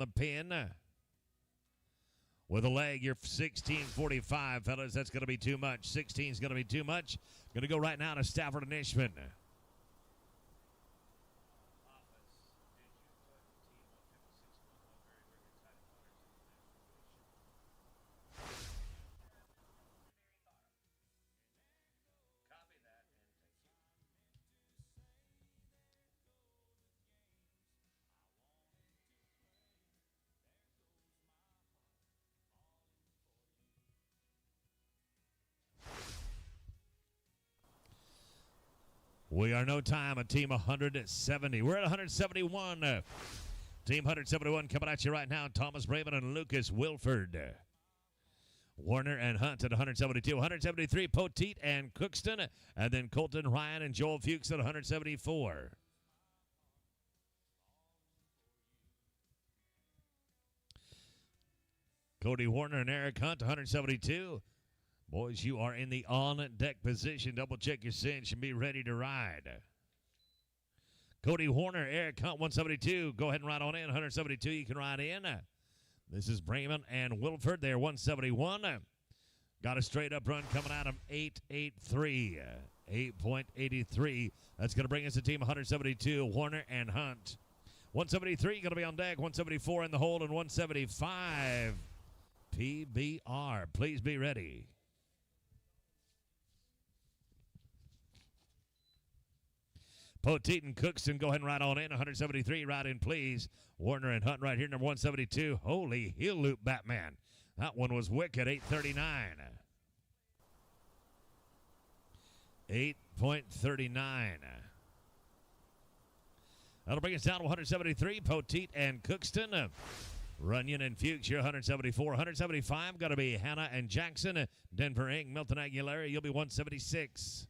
on the pin. With a leg, you're 16.45, fellas. That's going to be too much. 16 is going to be too much. Going to go right now to Stafford and Ishman. We are no time, a team 170. We're at 171. Team 171 coming at you right now. Thomas Braven and Lucas Wilford. Warner and Hunt at 172. 173, Poteet and Cookston. And then Colton Ryan and Joel Fuchs at 174. Cody Warner and Eric Hunt, 172. Boys, you are in the on-deck position. Double-check your cinch and be ready to ride. Cody Warner, Eric Hunt, 172. Go ahead and ride on in. 172, you can ride in. This is Brayman and Wilford. They're 171. Got a straight-up run coming out of 8.83. 8.83. That's going to bring us to team 172, Warner and Hunt. 173 going to be on deck. 174 in the hold, and 175 PBR. Please be ready. Poteet and Cookston, go ahead and ride on in. 173, ride in, please. Warner and Hunt right here, number 172. Holy heel loop, Batman. That one was wicked, 839. 8.39. That'll bring us down to 173. Poteet and Cookston. Runyon and Fuchs, you're 174. 175, got to be Hannah and Jackson. Denver Inc., Milton Aguilera, you'll be 176.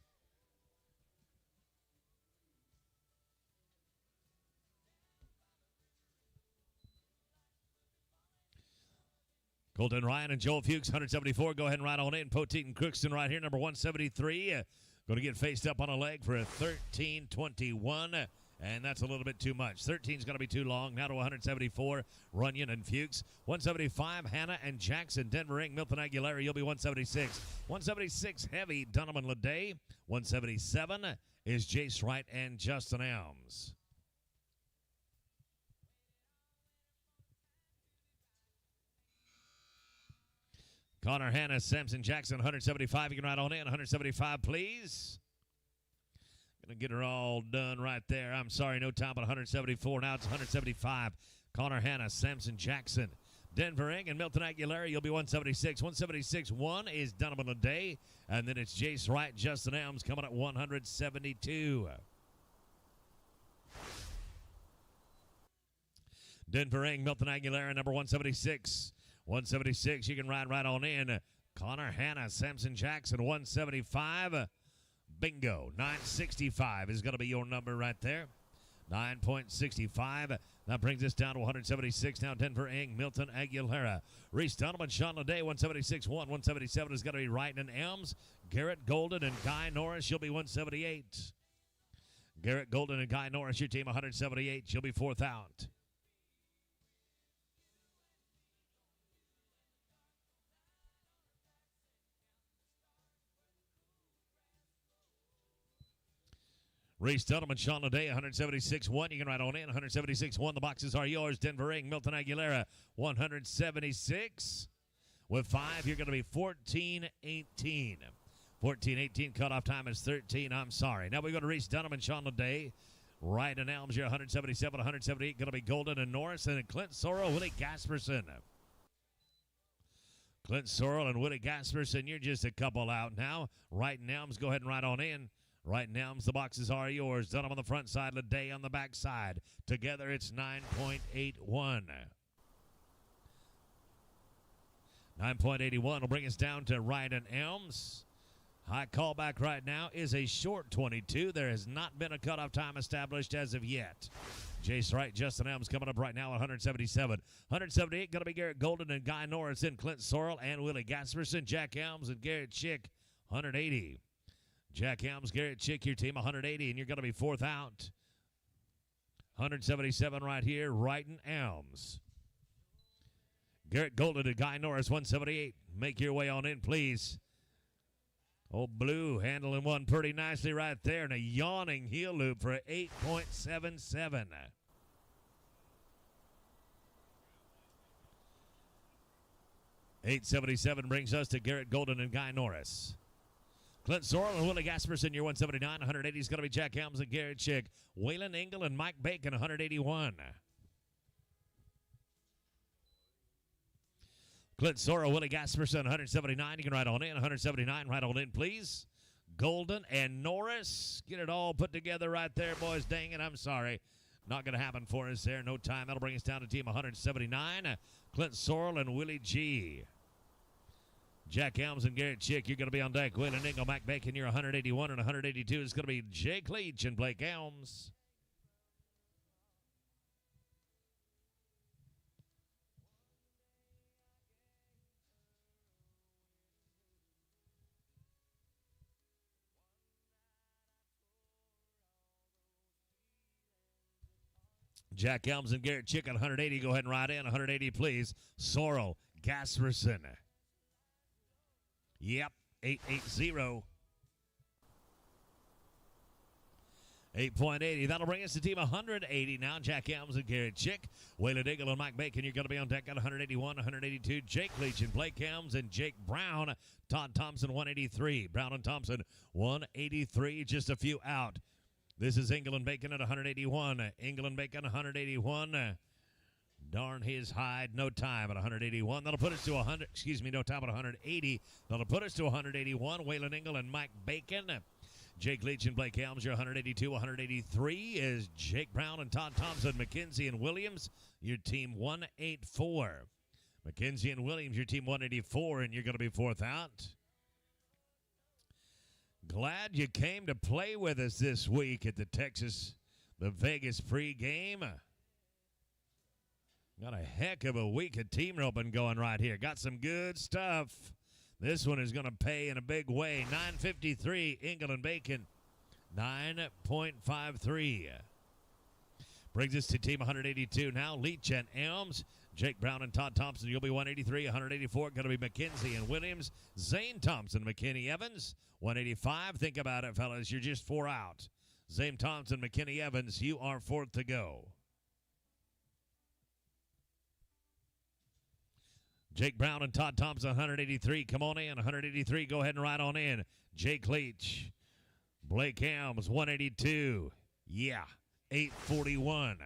Colton Ryan and Joel Fuchs, 174. Go ahead and ride on in. Poteet and Crookston right here, number 173. Going to get faced up on a leg for a 13.21. And that's a little bit too much. 13 is going to be too long. Now to 174, Runyon and Fuchs. 175, Hannah and Jackson. Denver Inc., Milton Aguilera, you'll be 176. 176, heavy, Donovan Leday. 177 is Jace Wright and Justin Elms. Connor Hannah, Samson Jackson, 175. You can ride on in. 175, please. Going to get her all done right there. I'm sorry, no time but 174. Now it's 175. Connor Hannah, Samson Jackson. Denver Inc. and Milton Aguilera, you'll be 176. 176, one is Donovan Leday. And then it's Jace Wright, Justin Elms coming at 172. Denver Inc., Milton Aguilera, number 176. 176, you can ride right on in. Connor Hannah, Samson Jackson, 175. Bingo, 965 is going to be your number right there. 9.65. That brings us down to 176. Now Denver Inc., Milton Aguilera. Reese Donovan, Sean Leday, 176-1. 177 is going to be Wright and Elms. Garrett Golden and Guy Norris, you'll be 178. Garrett Golden and Guy Norris, your team 178. You'll be fourth out. Reese Donovan, Sean Leday, 176-1. You can ride on in. 176-1. The boxes are yours. Denver Inc., Milton Aguilera, 176. With 5, you're going to be 14-18. 14-18. Cutoff time is 13. I'm sorry. Now we go to Reese Donovan, Sean Leday. Wright and Elms, you're 177. 178. Going to be Golden and Norris. And then Clint Sorrell, Willie Gasperson. Clint Sorrell and Willie Gasperson, you're just a couple out now. Wright and Elms, go ahead and ride on in. Right now, the boxes are yours. Dunham on the front side, Leday on the back side. Together, it's 9.81. 9.81 will bring us down to Wright and Elms. High callback right now is a short 22. There has not been a cutoff time established as of yet. Jace Wright, Justin Elms coming up right now at 177. 178 going to be Garrett Golden and Guy Norris in. Clint Sorrell and Willie Gasperson. Jack Elms and Garrett Chick, 180. Jack Elms, Garrett Chick, your team 180, and you're going to be fourth out. 177 right here, Wright and Elms. Garrett Golden to Guy Norris, 178. Make your way on in, please. Old Blue handling one pretty nicely right there, and a yawning heel loop for an 8.77. $8.77 brings us to Garrett Golden and Guy Norris. Clint Sorrell and Willie Gasperson, your 179. 180 is going to be Jack Helms and Garrett Schick. Waylon Engel and Mike Bacon, 181. Clint Sorrell, Willie Gasperson, 179. You can ride on in. 179, ride on in, please. Golden and Norris. Get it all put together right there, boys. Dang it, I'm sorry. Not going to happen for us there. No time. That'll bring us down to team 179. Clint Sorrell and Willie G. Jack Helms and Garrett Schick, you're going to be on deck. Waylon Engel, Mike Bacon, you're 181, and 182 is going to be Jake Leach and Blake Helms. Jack Helms and Garrett Schick at 180. Go ahead and ride in. 180, please. Sorrell, Gasperson. Yep, 880. 8.80. That'll bring us to team 180 now. Jack Helms and Garrett Schick. Waylon Engel and Mike Bacon. You're going to be on deck at 181, 182. Jake Leach and Blake Helms and Jake Brown. Todd Thompson, 183. Brown and Thompson, 183. Just a few out. This is Engel and Bacon at 181. Engel and Bacon, 181. Darn his hide, no time at 181. That'll put us to 100. Excuse me, no time at 180. That'll put us to 181. Waylon Engel and Mike Bacon. Jake Leach and Blake Helms, your 182. 183 is Jake Brown and Todd Thompson. McKenzie and Williams, your team 184. McKenzie and Williams, your team 184, and you're going to be fourth out. Glad you came to play with us this week at the Vegas pregame. Got a heck of a week of team roping going right here. Got some good stuff. This one is going to pay in a big way. 953, Engel and Bacon, 9.53. Brings us to team 182 now. Leach and Elms. Jake Brown and Todd Thompson, you'll be 183. 184, going to be McKenzie and Williams. Zane Thompson, McKinney Evans, 185. Think about it, fellas. You're just four out. Zane Thompson, McKinney Evans, you are fourth to go. Jake Brown and Todd Thompson, 183. Come on in. 183, go ahead and ride on in. Jake Leach. Blake Helms, 182. Yeah, 841.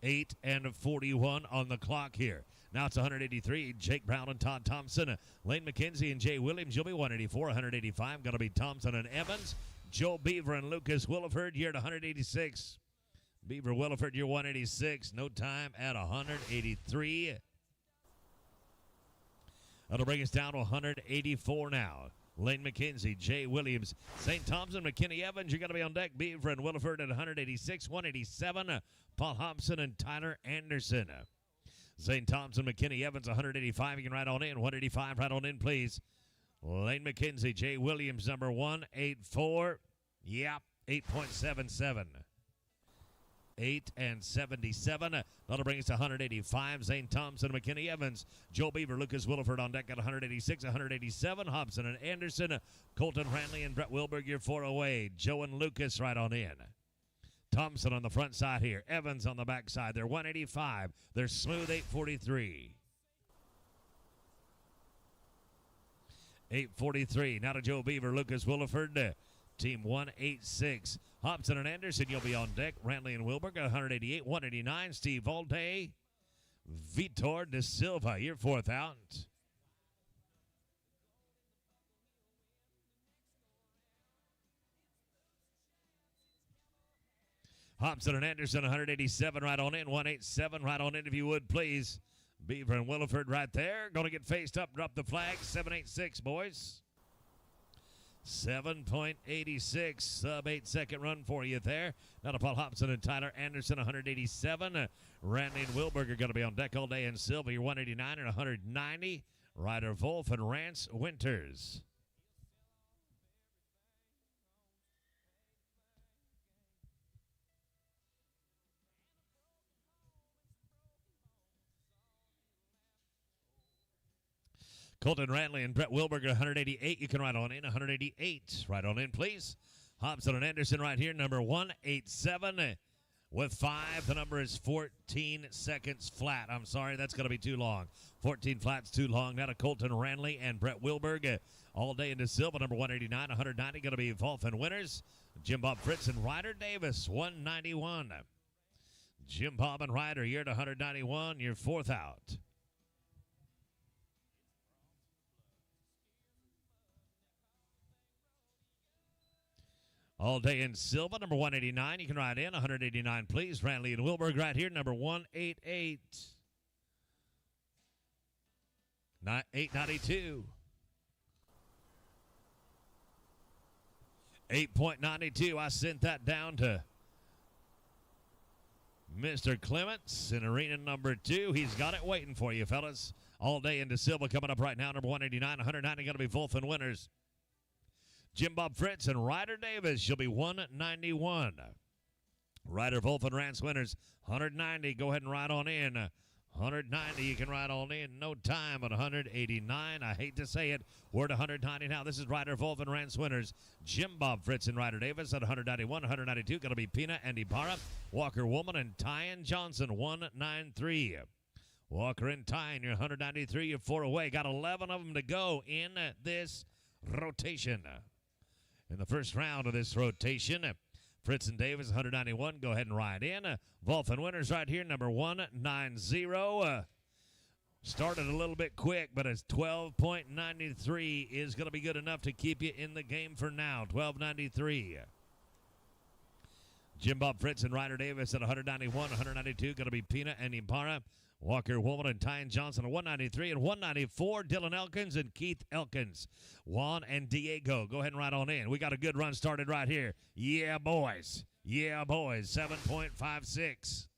8:41 on the clock here. Now it's 183. Jake Brown and Todd Thompson. Lane McKenzie and Jay Williams. You'll be 184. 185. Going to be Thompson and Evans. Joe Beaver and Lucas Williford. You're at 186. Beaver Williford, you're 186. No time at 183. That'll bring us down to 184 now. Lane McKenzie, Jay Williams, St. Thompson, McKinney Evans. You're going to be on deck. Beaver and Williford at 186, 187. Paul Hobson and Tyler Anderson. St. Thompson, McKinney Evans, 185. You can ride on in. 185, ride on in, please. Lane McKenzie, Jay Williams, number 184. Yep, 8.77. 8.77. That'll bring us to 185. Zane Thompson, McKinney Evans, Joe Beaver, Lucas Williford on deck at 186, 187. Hobson and Anderson, Colton Ranley and Brett Wilberg, you're four away. Joe and Lucas right on in. Thompson on the front side here. Evans on the back side. They're 185. They're smooth 843. 843. Now to Joe Beaver, Lucas Williford. Team 186. Hobson and Anderson, you'll be on deck. Ranley and Wilberg at 188. 189. Steve Volte. Vitor De Silva, you're fourth out. Hobson and Anderson, 187, right on in. 187, right on in if you would, please. Beaver and Williford right there. Going to get faced up, drop the flag. 786, boys. 7.86, sub 8-second run for you there. Now to Paul Hobson and Tyler Anderson, 187. Randy and Wilberg are going to be on deck all day. And Sylvia, 189 and 190. Ryder Wolf and Rance Winters. Colton Rantley and Brett Wilberg at 188. You can ride on in. 188. Right on in, please. Hobson and Anderson right here, number 187. With 5, the number is 14 seconds flat. I'm sorry, that's going to be too long. 14 flat's too long. Now to Colton Rantley and Brett Wilberg. All day into Silva, number 189. 190 going to be Volfin winners. Jim Bob Fritz and Ryder Davis, 191. Jim Bob and Ryder, you're at 191. You're fourth out. All day in Silva, number 189. You can ride in. 189, please. Rantley and Wilberg right here, number 188. 892. 8.92. I sent that down to Mr. Clements in arena number 2. He's got it waiting for you, fellas. All day into Silva coming up right now, number 189. 190 going to be Volfin winners. Jim Bob Fritz and Ryder Davis. She'll be 191. Ryder Volfin Rance winners. 190. Go ahead and ride on in. 190. You can ride on in. No time at 189. I hate to say it. We're at 190 now. This is Ryder Volfin Rance winners. Jim Bob Fritz and Ryder Davis at 191. 192. Going to be Pina and Ibarra. Walker Woman and Tyan Johnson. 193. Walker and Tyan. You're 193. You're 4 away. Got 11 of them to go in this rotation. In the first round of this rotation, Fritz and Davis, 191. Go ahead and ride in. Volfin winners right here, number 190. Started a little bit quick, but it's 12.93 is going to be good enough to keep you in the game for now. 12.93. Jim Bob Fritz and Ryder Davis at 191. 192 going to be Pina and Ibarra. Walker Woman and Tyan Johnson at 193 and 194. Dylan Elkins and Keith Elkins. Juan and Diego. Go ahead and ride on in. We got a good run started right here. Yeah, boys. Yeah, boys. 7.56.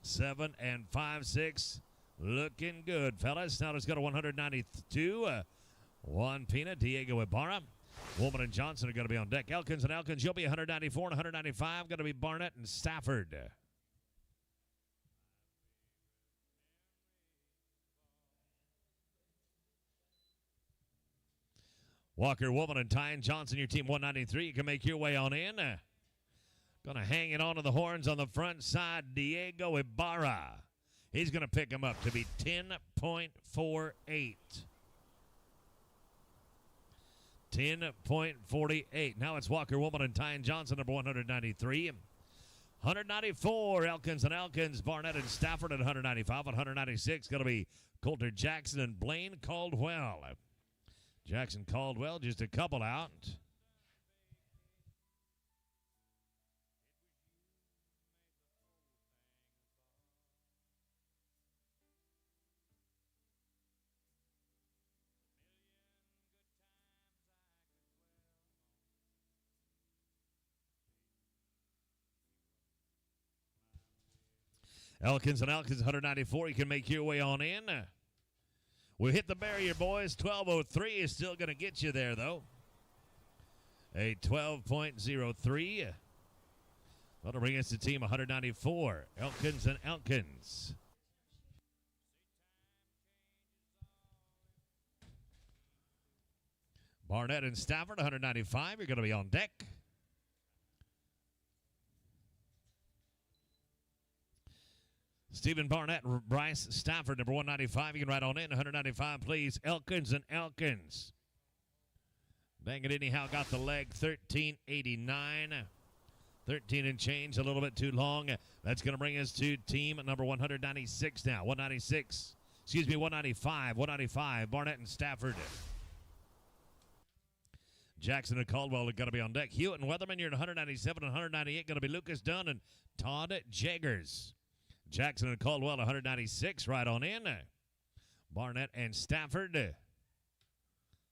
7 and 5.6. Looking good, fellas. Now let's go to 192. Juan Pina, Diego Ibarra. Woman and Johnson are going to be on deck. Elkins and Elkins, you'll be 194 and 195. Going to be Barnett and Stafford. Walker Woman and Tyan Johnson, your team 193. You can make your way on in. Going to hang it onto the horns on the front side, Diego Ibarra. He's going to pick him up to be 10.48. 10.48. Now it's Walker Woman and Tyan Johnson, number 193. 194, Elkins and Elkins, Barnett and Stafford at 195. 196, going to be Coulter Jackson and Blaine Caldwell. Jackson Caldwell, just a couple out. Elkins and Elkins, 194. You can make your way on in. We hit the barrier, boys. 12.03 is still going to get you there, though. A 12.03. That'll bring us to team 194. Elkins and Elkins. Barnett and Stafford, 195. You're going to be on deck. Stephen Barnett, Bryce Stafford, number 195. You can ride on in. 195, please. Elkins and Elkins. Bang it anyhow. Got the leg. 1389. 13 and change. A little bit too long. That's going to bring us to team number 196 now. 196. Excuse me, 195. 195. Barnett and Stafford. Jackson and Caldwell are going to be on deck. Hewitt and Weatherman, you're at 197 and 198. Going to be Lucas Dunn and Todd Jaggers. Jackson and Caldwell, 196, right on in. Barnett and Stafford.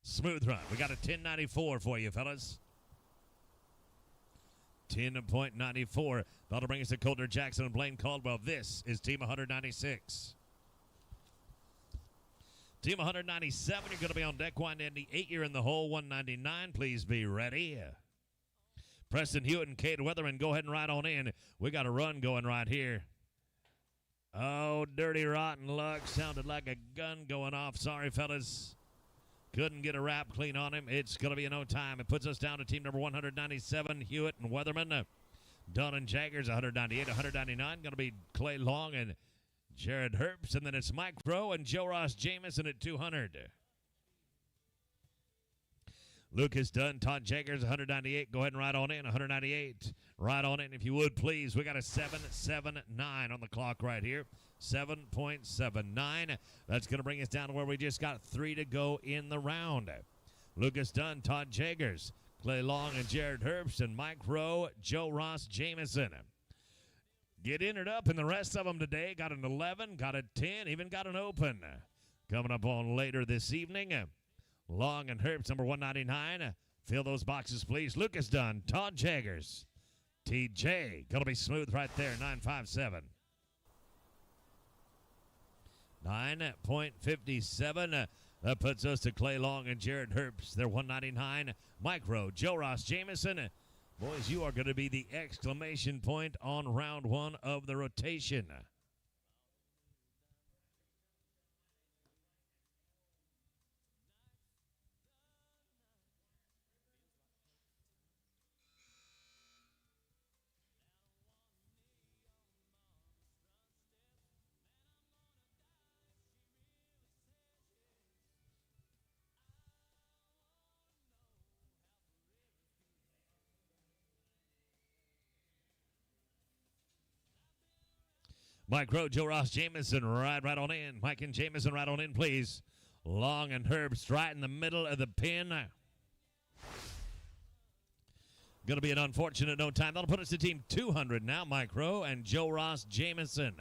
Smooth run. We got a 1094 for you, fellas. 10.94. That'll bring us to Coulter Jackson and Blaine Caldwell. This is Team 196. Team 197, you're going to be on deck 198. You're in the hole. 199, please be ready. Preston Hewitt and Cade Weatherman, go ahead and ride on in. We got a run going right here. Oh, dirty, rotten luck. Sounded like a gun going off. Sorry, fellas. Couldn't get a wrap clean on him. It's going to be in no time. It puts us down to team number 197, Hewitt and Weatherman. Dunn and Jaggers, 198, 199. Going to be Clay Long and Jared Herbst. And then it's Mike Rowe and Joe Ross Jameson at 200. Lucas Dunn, Todd Jaggers, 198. Go ahead and ride on in, 198. Ride on in if you would, please. We got a 7.79 on the clock right here. 7.79. That's going to bring us down to where we just got 3 to go in the round. Lucas Dunn, Todd Jaggers, Clay Long and Jared Herbst, and Mike Rowe, Joe Ross Jameson. Get entered up in the rest of them today. Got an 11, got a 10, even got an open. Coming up on later this evening. Long and Herbst, number 199. Fill those boxes, please. Lucas Dunn, Todd Jaggers, TJ. Going to be smooth right there, 957. 9.57. That puts us to Clay Long and Jared Herbst. They're 199. Mike Rowe, Joe Ross Jameson. Boys, you are going to be the exclamation point on round 1 of the rotation. Mike Rowe, Joe Ross Jameson, right on in. Mike and Jameson, right on in, please. Long and Herbst right in the middle of the pin. Going to be an unfortunate no time. That'll put us to team 200 now. Mike Rowe and Joe Ross Jameson.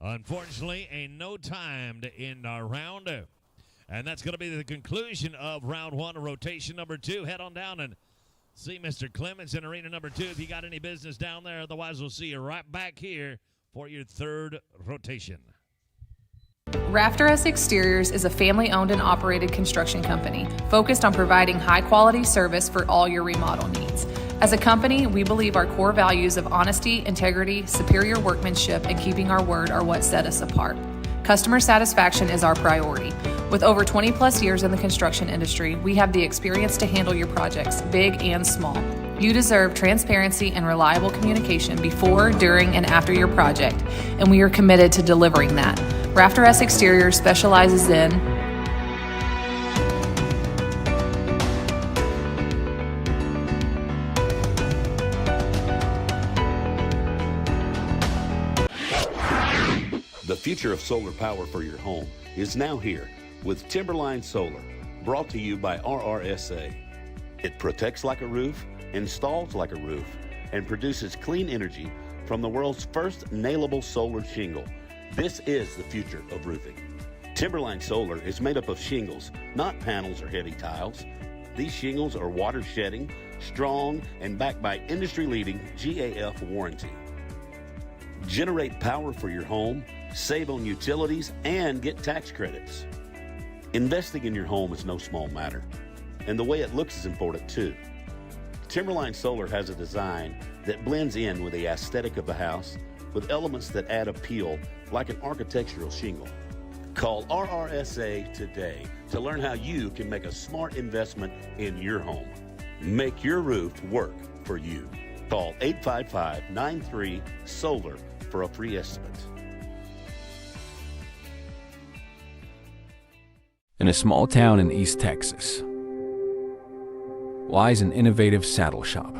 Unfortunately, ain't no time to end our round. And that's going to be the conclusion of round 1 of rotation number 2. Head on down and see Mr. Clements in arena number 2 if you got any business down there. Otherwise, we'll see you right back here for your 3rd rotation. Rafter S Exteriors is a family-owned and operated construction company focused on providing high-quality service for all your remodel needs. As a company, we believe our core values of honesty, integrity, superior workmanship, and keeping our word are what set us apart. Customer satisfaction is our priority. With over 20-plus years in the construction industry, we have the experience to handle your projects, big and small. You deserve transparency and reliable communication before, during, and after your project, and we are committed to delivering that. Rafter S Exteriors specializes in The future of solar power for your home is now here with Timberline Solar, brought to you by RRSA. It protects like a roof, installs like a roof, and produces clean energy from the world's first nailable solar shingle. This is the future of roofing. Timberline Solar is made up of shingles, not panels or heavy tiles. These shingles are water shedding, strong, and backed by industry-leading GAF warranty. Generate power for your home, save on utilities, and get tax credits. Investing in your home is no small matter, and the way it looks is important too. Timberline Solar has a design that blends in with the aesthetic of the house with elements that add appeal like an architectural shingle. Call RRSA today to learn how you can make a smart investment in your home. Make your roof work for you. Call 855-93-SOLAR for a free estimate. In a small town in East Texas lies an innovative saddle shop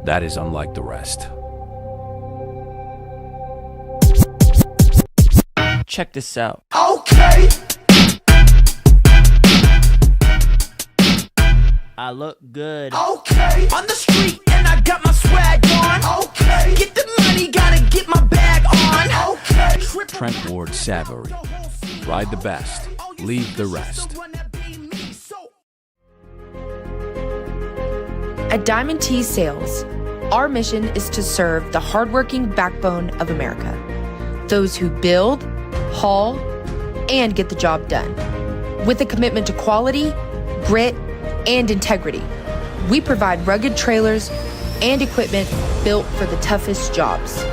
that is unlike the rest. Check this out. Okay. I look good. Okay, on the street and I got my swag on. Okay, get the money, gotta get my bag on. Okay, Trent Ward Savory. Ride the best. Leave the rest. At Diamond Tea Sales, our mission is to serve the hardworking backbone of America. Those who build, haul, and get the job done. With a commitment to quality, grit, and integrity, we provide rugged trailers and equipment built for the toughest jobs.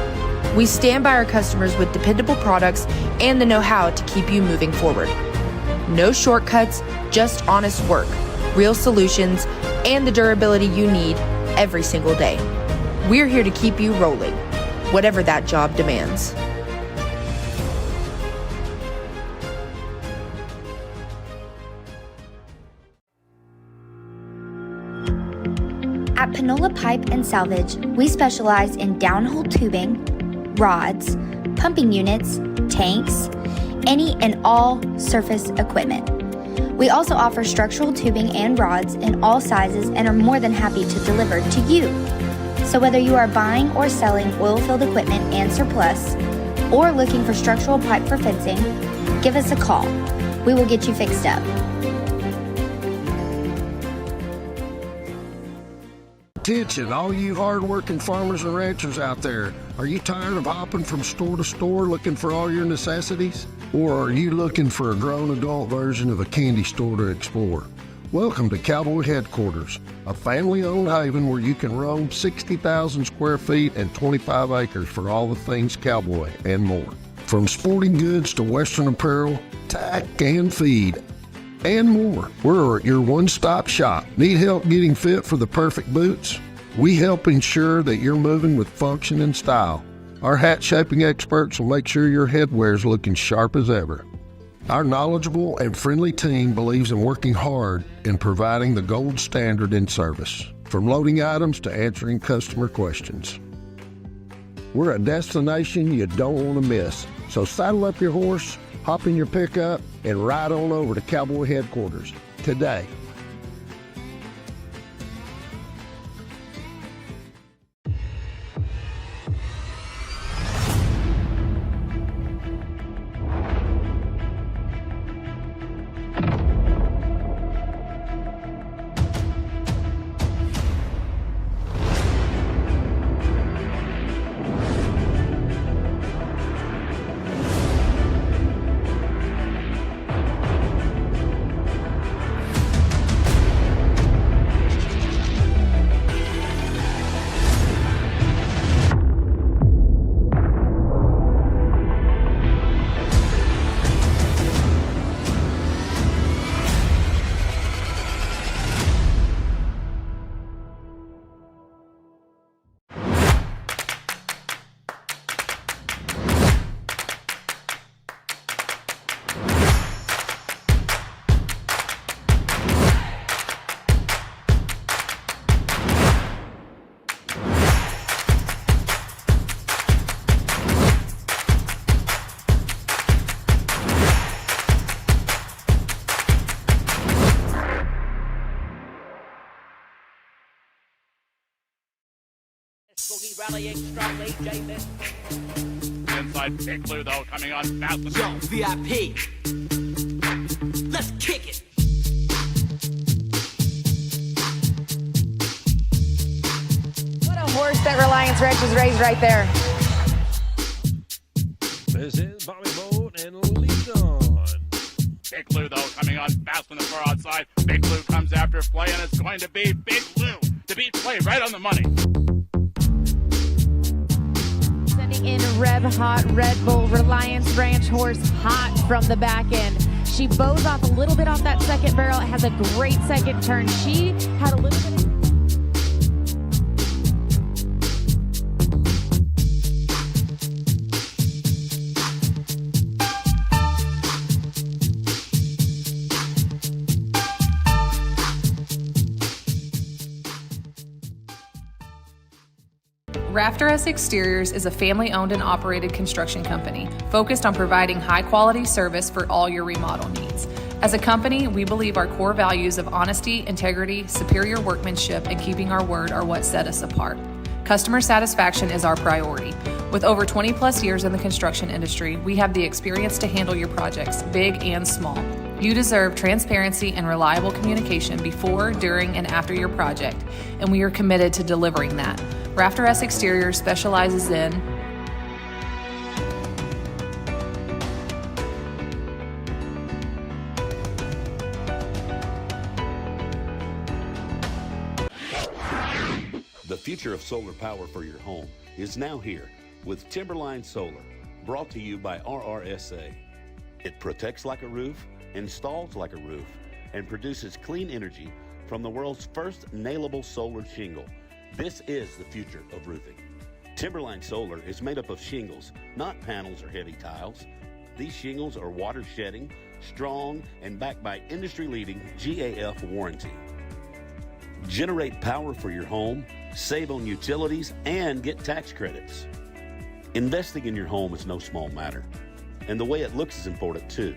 We stand by our customers with dependable products and the know-how to keep you moving forward. No shortcuts, just honest work, real solutions, and the durability you need every single day. We're here to keep you rolling, whatever that job demands. At Panola Pipe and Salvage, we specialize in downhole tubing, rods, pumping units, tanks, any and all surface equipment. We also offer structural tubing and rods in all sizes and are more than happy to deliver to you. So whether you are buying or selling oil-filled equipment and surplus, or looking for structural pipe for fencing, give us a call. We will get you fixed up. Attention, all you hard-working farmers and ranchers out there. Are you tired of hopping from store to store looking for all your necessities? Or are you looking for a grown adult version of a candy store to explore? Welcome to Cowboy Headquarters, a family-owned haven where you can roam 60,000 square feet and 25 acres for all the things cowboy and more. From sporting goods to western apparel, tack and feed, and more. We're your one-stop shop. Need help getting fit for the perfect boots? We help ensure that you're moving with function and style. Our hat-shaping experts will make sure your headwear's looking sharp as ever. Our knowledgeable and friendly team believes in working hard in providing the gold standard in service, from loading items to answering customer questions. We're a destination you don't want to miss. So saddle up your horse, hop in your pickup, and ride on over to Cowboy Headquarters today. Inside Big Blue, though, coming on fast. Yo, VIP. Let's kick it. What a horse that Reliance Ranch has raised right there. This is Bobby Boat and lead on. Big Blue, though, coming on fast on the far outside. Big Blue comes after play, and it's going to be Big Blue to beat play right on the money. Sending in Red Hot Red Bull, Reliance Ranch horse hot from the back end. She bows off a little bit off that second barrel. It has a great second turn. She had a little bit of... Rafter S Exteriors is a family-owned and operated construction company focused on providing high-quality service for all your remodel needs. As a company, we believe our core values of honesty, integrity, superior workmanship, and keeping our word are what set us apart. Customer satisfaction is our priority. With over 20 plus years in the construction industry, we have the experience to handle your projects, big and small. You deserve transparency and reliable communication before, during, and after your project, and we are committed to delivering that. Rafter S Exteriors specializes in The future of solar power for your home is now here with Timberline Solar, brought to you by RRSA. It protects like a roof, installs like a roof, and produces clean energy from the world's first nailable solar shingle. This is the future of roofing. Timberline Solar is made up of shingles, not panels or heavy tiles. These shingles are water shedding, strong, and backed by industry-leading GAF warranty. Generate power for your home, save on utilities, and get tax credits. Investing in your home is no small matter, and the way it looks is important too.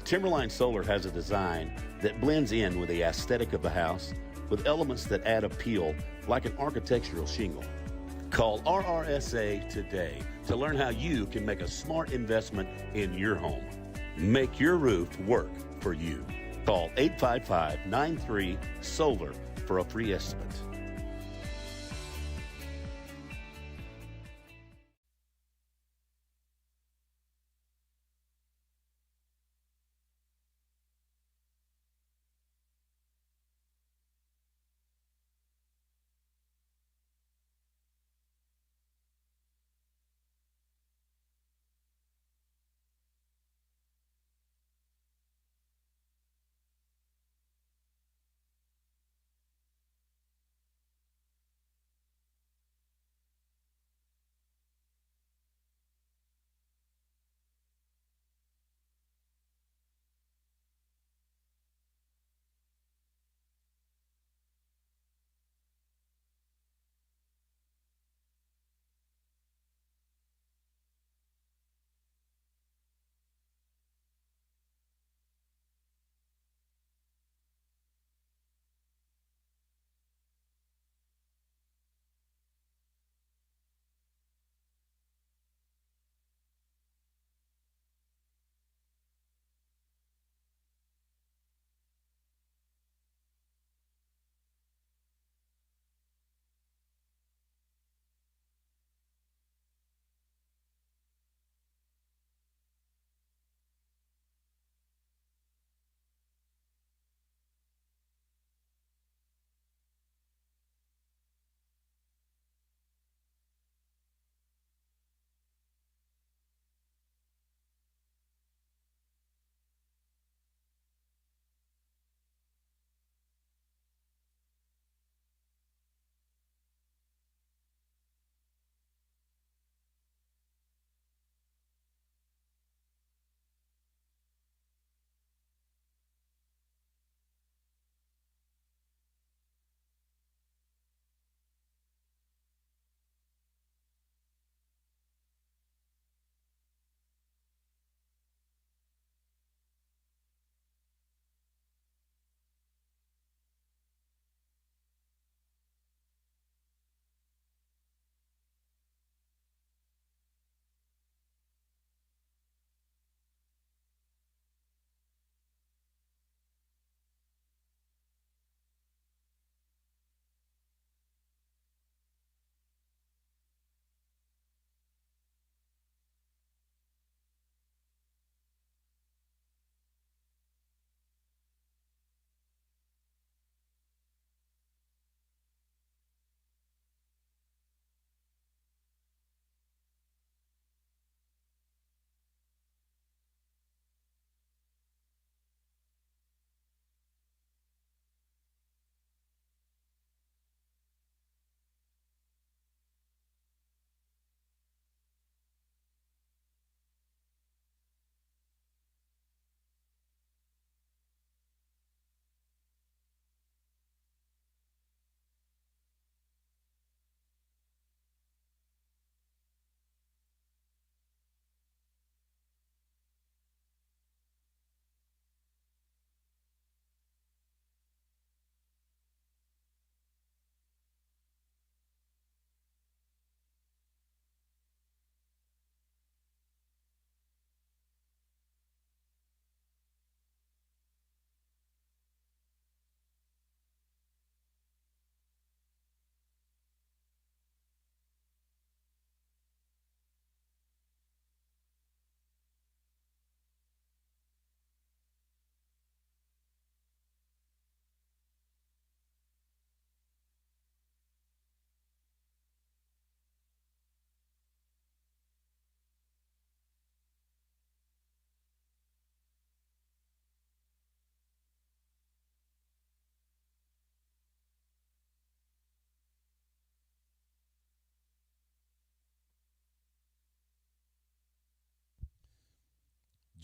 Timberline Solar has a design that blends in with the aesthetic of the house with elements that add appeal like an architectural shingle. Call RRSA today to learn how you can make a smart investment in your home. Make your roof work for you. Call 855-93-SOLAR for a free estimate.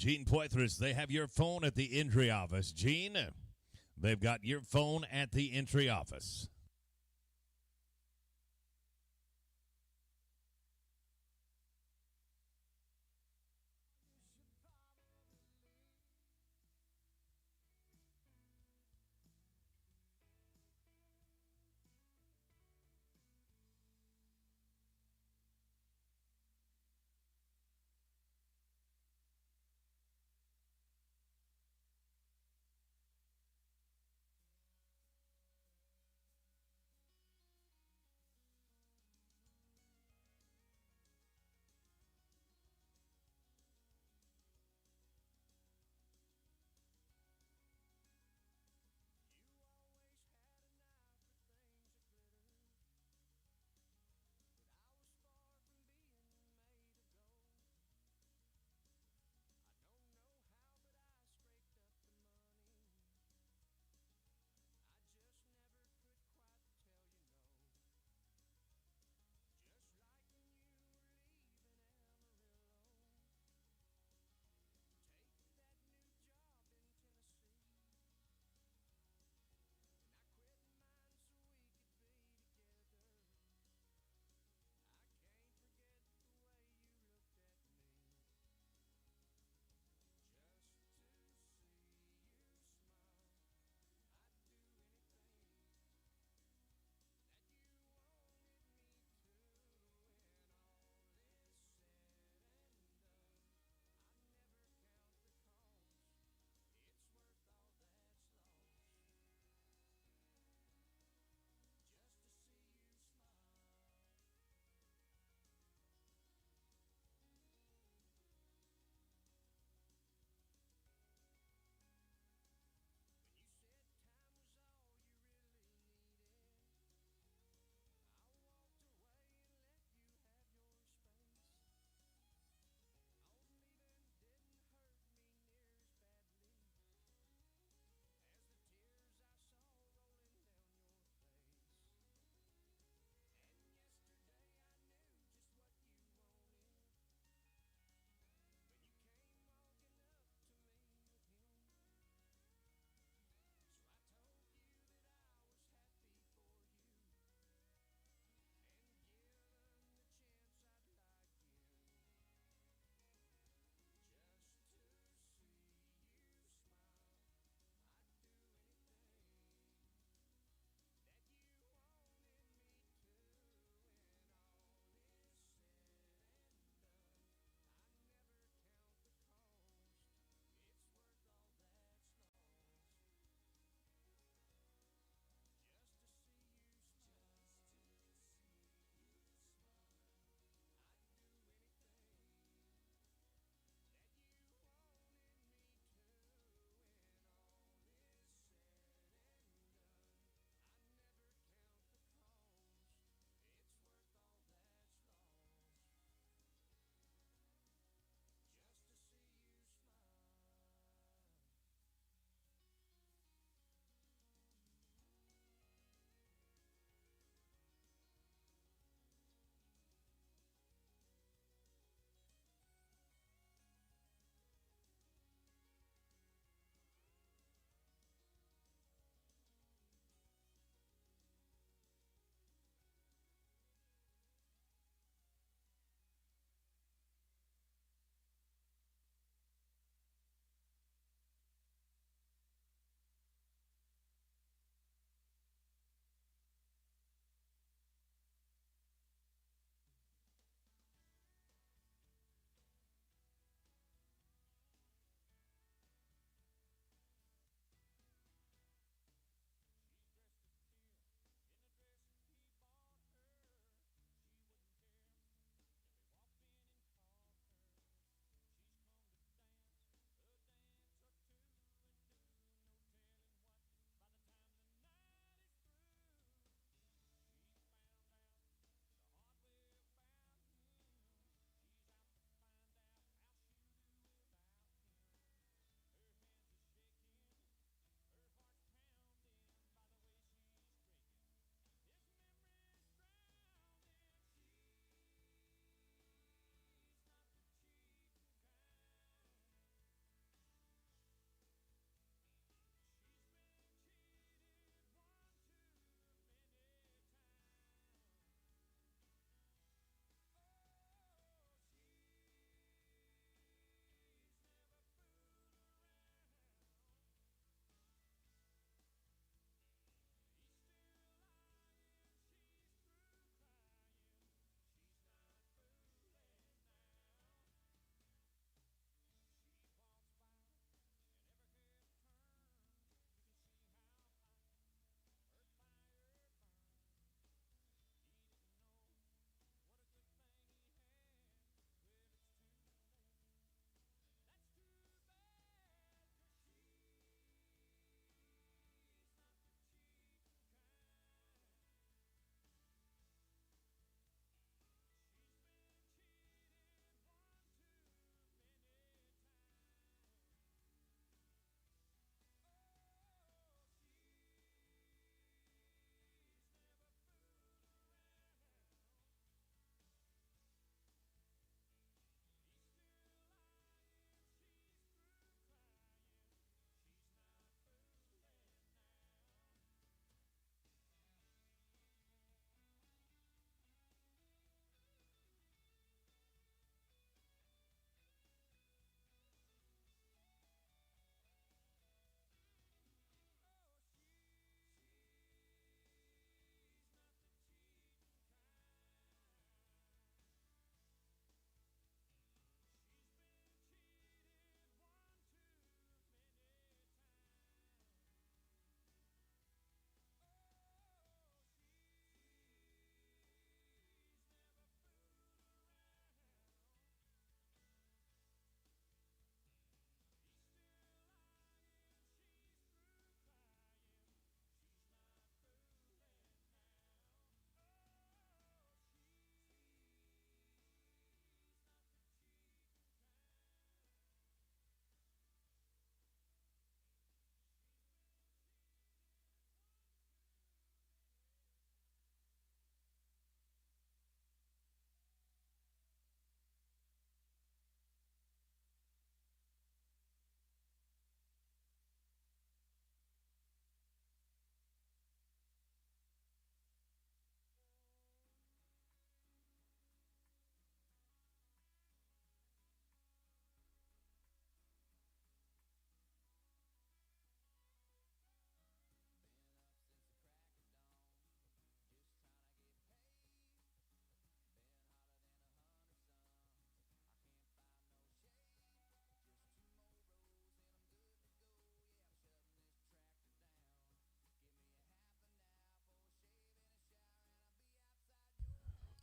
Gene Poitras, they have your phone at the entry office. Gene, they've got your phone at the entry office.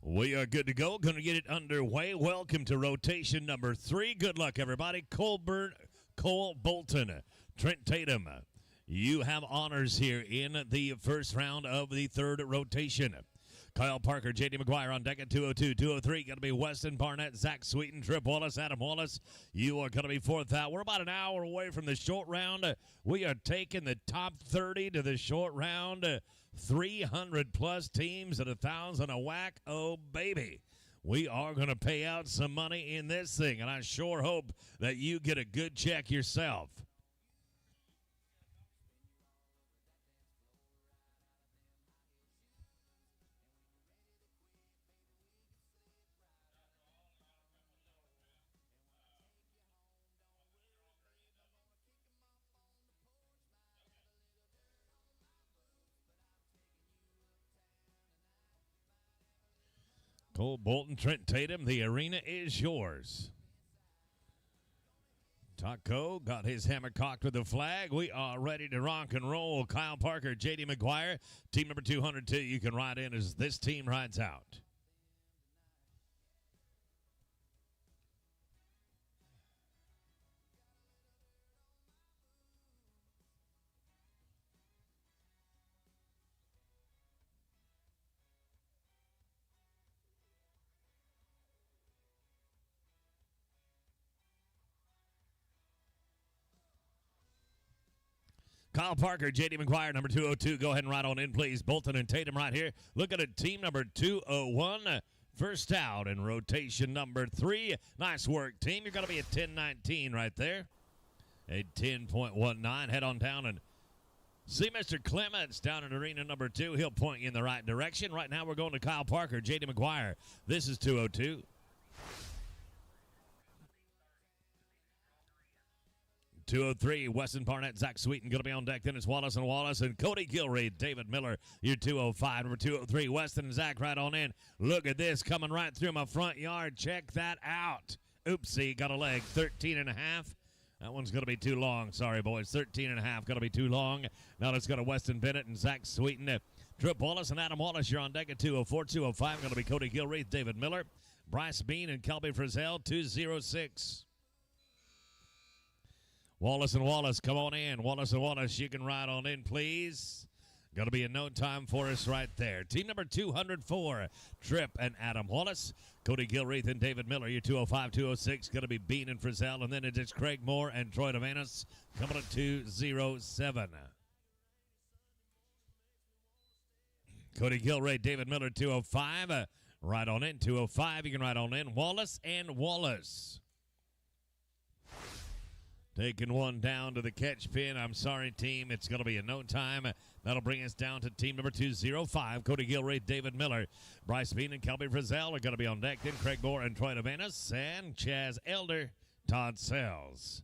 We are good to go. Going to get it underway. Welcome to rotation number 3. Good luck, everybody. Cole Bolton, Trent Tatum. You have honors here in the first round of the third rotation. Kyle Parker, J.D. McGuire on deck at 202. 203, going to be Weston Barnett, Zach Sweeten, Trip Wallace, Adam Wallace. You are going to be fourth out. We're about an hour away from the short round. We are taking the top 30 to the short round. 300-plus teams at 1,000 a whack. Oh, baby. We are going to pay out some money in this thing, and I sure hope that you get a good check yourself. Cole Bolton, Trent Tatum, the arena is yours. Taco got his hammer cocked with the flag. We are ready to rock and roll. Kyle Parker, J.D. McGuire, team number 202. You can ride in as this team rides out. Kyle Parker, J.D. McGuire, number 202. Go ahead and ride on in, please. Bolton and Tatum right here. Look at it, team number 201. First out in rotation number 3. Nice work, team. You're going to be at 10:19 right there. A 10.19. Head on down and see Mr. Clements down in arena number 2. He'll point you in the right direction. Right now we're going to Kyle Parker, J.D. McGuire. This is 202. 203, Weston Barnett, Zach Sweeten going to be on deck. Then it's Wallace and Wallace and Cody Gilreath, David Miller. You're 205, number 203, Weston and Zach right on in. Look at this coming right through my front yard. Check that out. Oopsie, got a leg, 13 and a half. That one's going to be too long. Sorry, boys, 13 and a half. Going to be too long. Now let's go to Weston Bennett and Zach Sweeten. Trip Wallace and Adam Wallace, you're on deck at 204, 205. Going to be Cody Gilreath, David Miller. Bryce Bean and Kelby Frizzell, 206. Wallace and Wallace, come on in. Wallace and Wallace, you can ride on in, please. Going to be in no time for us right there. Team number 204, Trip and Adam Wallace. Cody Gilreath and David Miller, your 205, 206. Going to be Bean and Frizzell. And then it's Craig Moore and Troy Devanis coming at 207. Cody Gilreath, David Miller, 205. Ride on in, 205. You can ride on in. Wallace and Wallace. Taking one down to the catch pin. I'm sorry, team. It's going to be in no time. That'll bring us down to team number 205. Cody Gilreath, David Miller. Bryce Bean and Kelby Frizzell are going to be on deck. Then Craig Moore and Troy Devanis. And Chaz Elder, Todd Sells.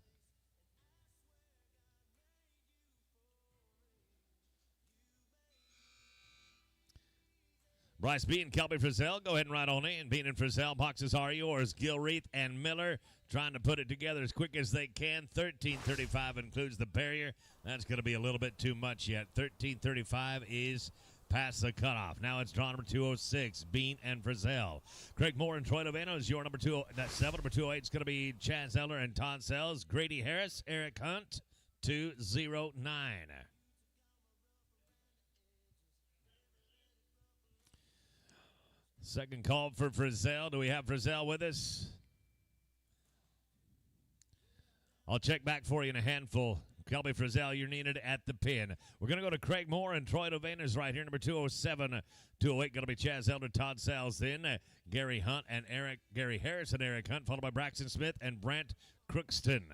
Bryce Bean, Kelby Frizzell, go ahead and ride on in. Bean and Frizzell, boxes are yours. Gilreath and Miller trying to put it together as quick as they can. 13:35 includes the barrier. That's going to be a little bit too much yet. 13:35 is past the cutoff. Now it's draw number 206, Bean and Frizzell. Craig Moore and Troy Lovano is your number 2. That's 7. Number 208 is going to be Chaz Eller and Todd Sells. Grady Harris, Eric Hunt, 209. Second call for Frizzell. Do we have Frizzell with us? I'll check back for you in a handful. Kelby Frizzell, you're needed at the pin. We're going to go to Craig Moore and Troy Devanis right here, number 207. 208 going to be Chaz Elder, Todd Sells. Then Gary Harris and Eric Hunt, followed by Braxton Smith and Brent Crookston.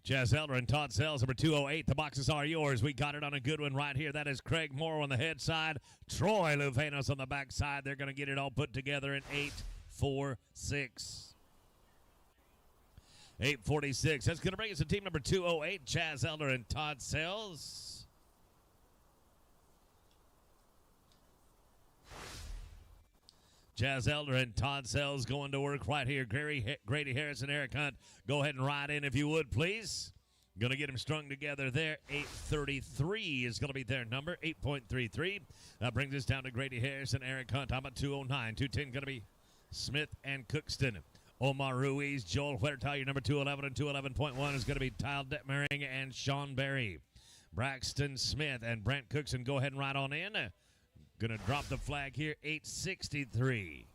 Chaz Elder and Todd Sells, number 208. The boxes are yours. We got it on a good one right here. That is Craig Moore on the head side. Troy Luvanos on the back side. They're going to get it all put together in 8-4-6. 846. That's going to bring us to team number 208, Chaz Elder and Todd Sells. Chaz Elder and Todd Sells going to work right here. Grady Harris and Eric Hunt, go ahead and ride in if you would, please. Going to get them strung together there. 833 is going to be their number, 8.33. That brings us down to Grady Harris and Eric Hunt. I'm at 209. 210 going to be Smith and Cookston. Omar Ruiz, Joel Huerta, your number 211, and 211.1 is going to be Tyle Detmering and Sean Berry. Braxton Smith and Brent Cookson, go ahead and ride on in. Going to drop the flag here, 863.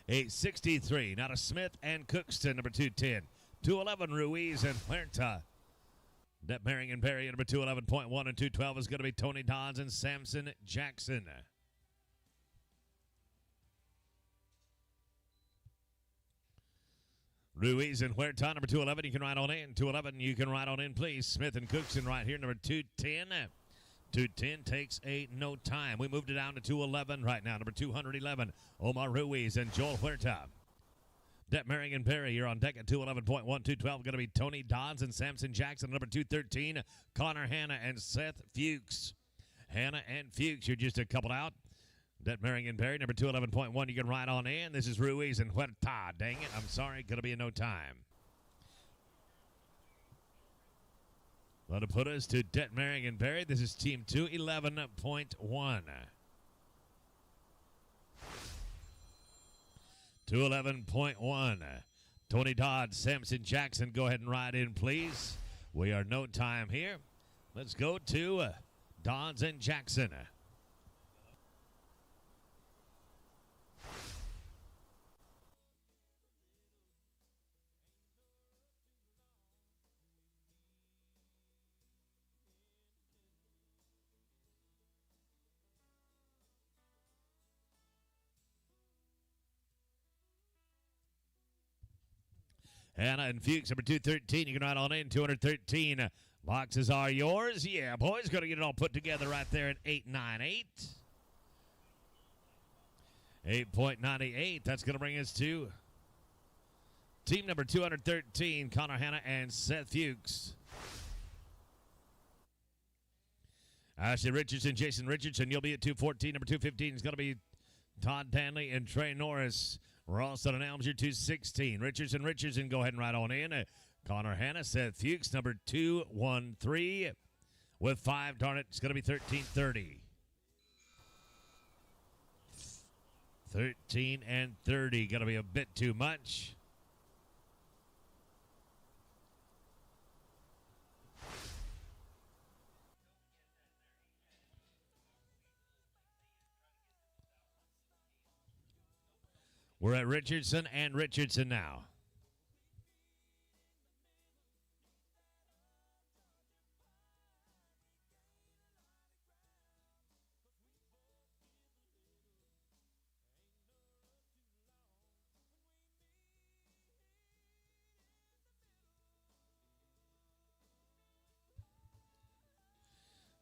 863. Now to Smith and Cookston, number 210. 211, Ruiz and Huerta. Detmering and Berry, number 211.1, and 212 is going to be Tony Dodds and Samson Jackson. Ruiz and Huerta, number 211, you can ride on in. 211, you can ride on in, please. Smith and Cookson right here, number 210. 210 takes a no time. We moved it down to 211 right now, number 211. Omar Ruiz and Joel Huerta. Detmering and Berry, you're on deck at 211.1. 212 going to be Tony Dodds and Samson Jackson, number 213. Connor Hanna and Seth Fuchs. Hanna and Fuchs, you're just a couple out. Detmering and Berry, number 211.1, you can ride on in. This is Ruiz and Huerta. Dang it, I'm sorry, going to be a no time. That'll put us to Detmering and Berry. This is team 211.1. 211.1. Tony Dodd, Samson Jackson, go ahead and ride in, please. We are no time here. Let's go to Dodds and Jackson. Hanna and Fuchs, number 213. You can ride on in, 213. Boxes are yours. Yeah, boys, going to get it all put together right there at 898. 8.98. That's going to bring us to team number 213, Connor Hanna and Seth Fuchs. Ashley Richardson, Jason Richardson, you'll be at 214. Number 215 is going to be Todd Danley and Trey Norris. Ralston and Elmsyer, 216. Richardson, go ahead and ride on in. Connor Hanna, Seth Fuchs, number 213. With 5, darn it, it's going to be 1330. 13 and 30, going to be a bit too much. We're at Richardson and Richardson now.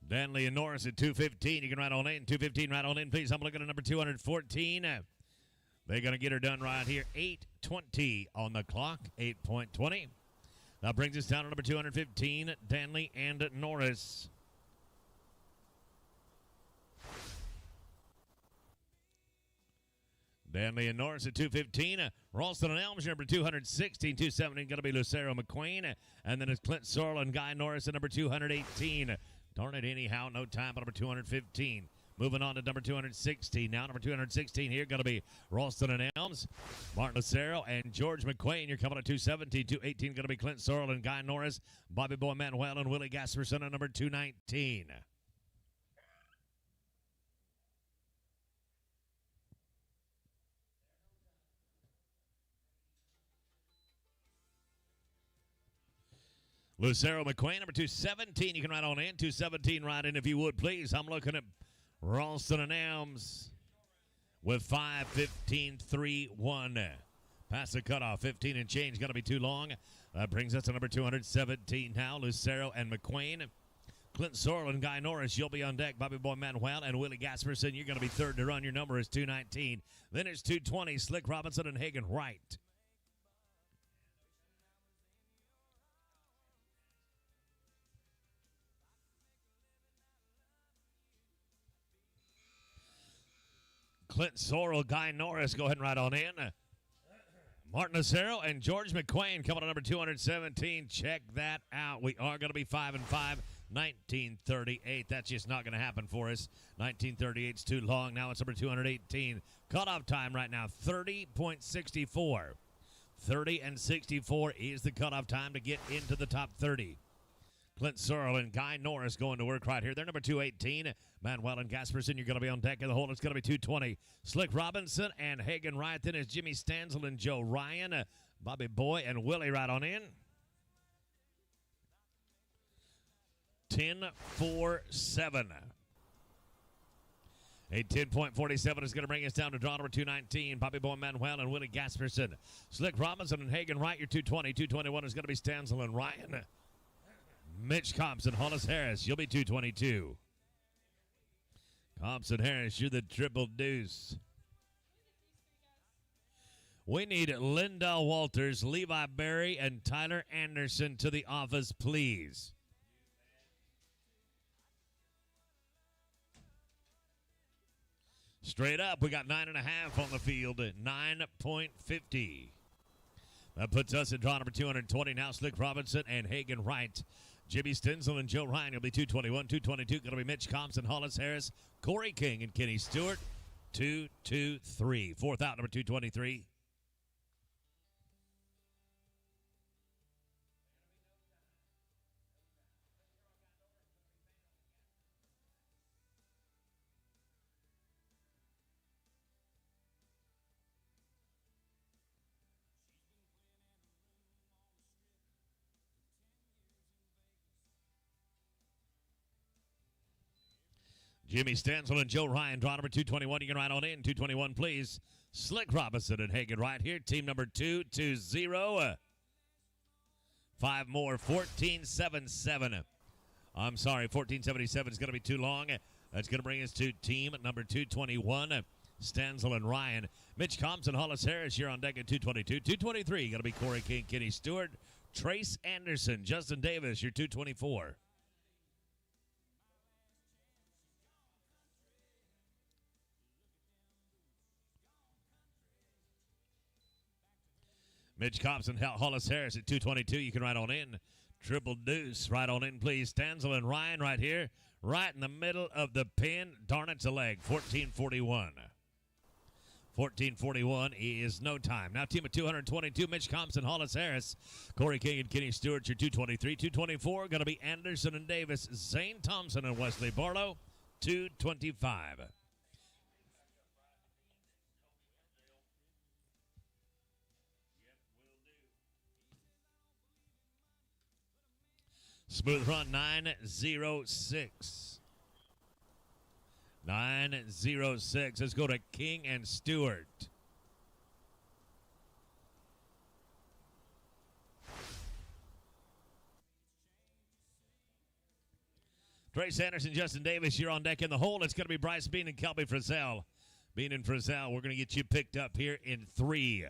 Danley and Norris at 215. You can ride on in. 215, ride on in, please. I'm looking at number 214. They're going to get her done right here. 8:20 on the clock. 8.20. That brings us down to number 215, Danley and Norris. Danley and Norris at 215. Ralston and Elmsyer, number 216. 217 going to be Lucero McQueen. And then it's Clint Sorrell and Guy Norris at number 218. Darn it, anyhow, no time but number 215. Moving on to number 216. Now number 216 here going to be Ralston and Elms, Martin Lucero, and George McQueen. You're coming at 217. 218 going to be Clint Sorrell and Guy Norris, Bobby Boy Manuel, and Willie Gasperson at number 219. Lucero McQueen, number 217. You can ride on in. 217, ride in if you would, please. I'm looking at Ralston and Elms with 5:15.31. Past the cutoff, 15 and change. Going to be too long. That brings us to number 217 now. Lucero and McQueen. Clint Sorrell and Guy Norris, you'll be on deck. Bobby Boy Manuel and Willie Gasperson, you're going to be third to run. Your number is 219. Then it's 220. Slick Robinson and Hagen Wright. Clint Sorrell, Guy Norris, go ahead and ride on in. Martin Acero and George McQuain coming to number 217. Check that out. We are going to be 5 and 5. 1938. That's just not going to happen for us. 1938's too long. Now it's number 218. Cutoff time right now, 30.64. 30 and 64 is the cutoff time to get into the top 30. Clint Searle and Guy Norris going to work right here. They're number 218. Manuel and Gasperson, you're going to be on deck in the hole. It's going to be 220. Slick Robinson and Hagen Wright. Then is Jimmy Stanzel and Joe Ryan. Bobby Boy and Willie right on in. 10-4-7. A 10.47 is going to bring us down to draw number 219. Bobby Boy Manuel and Willie Gasperson. Slick Robinson and Hagen Wright, your 220. 221 is going to be Stanzel and Ryan. Mitch Compson, Hollis Harris, you'll be 222. Compson Harris, you're the triple deuce. We need Linda Walters, Levi Berry, and Tyler Anderson to the office, please. Straight up, we got 9.5 on the field at 9.50. That puts us at draw number 220. Now Slick Robinson and Hagen Wright. Jimmy Stenzel and Joe Ryan will be 221. 222 going to be Mitch Compson, Hollis Harris, Corey King, and Kenny Stewart. 223. Fourth out, number 223. Jimmy Stanzel and Joe Ryan, draw number 221. You can ride on in. 221, please. Slick Robinson and Hagen right here. Team number 220. 5 more. 1477. I'm sorry, 1477 is going to be too long. That's going to bring us to team number 221. Stanzel and Ryan. Mitch Compson, Hollis Harris, you're on deck at 222. 223, going to be Corey King, Kenny Stewart. Trace Anderson, Justin Davis, you're 224. Mitch Compson, Hollis Harris at 222. You can ride on in. Triple deuce. Right on in, please. Stanzel and Ryan right here. Right in the middle of the pin. Darn, it's a leg. 1441. 1441 is no time. Now team of 222. Mitch Compson, Hollis Harris. Corey King and Kenny Stewart, your 223. 224 going to be Anderson and Davis. Zane Thompson and Wesley Barlow. 225. Smooth run, 906. 906. Let's go to King and Stewart. Trace Anderson, Justin Davis, you're on deck in the hole. It's going to be Bryce Bean and Kelby Frizzell. Bean and Frizzell, we're going to get you picked up here in 3.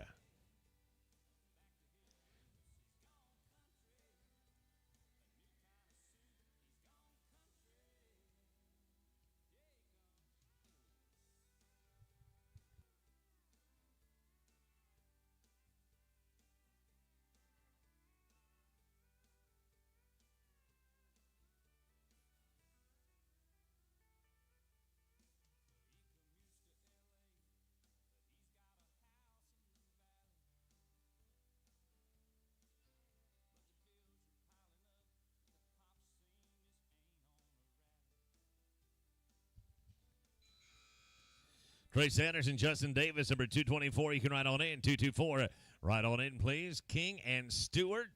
Trace Anderson, Justin Davis, number 224. You can ride on in. 224. Ride on in, please. King and Stewart.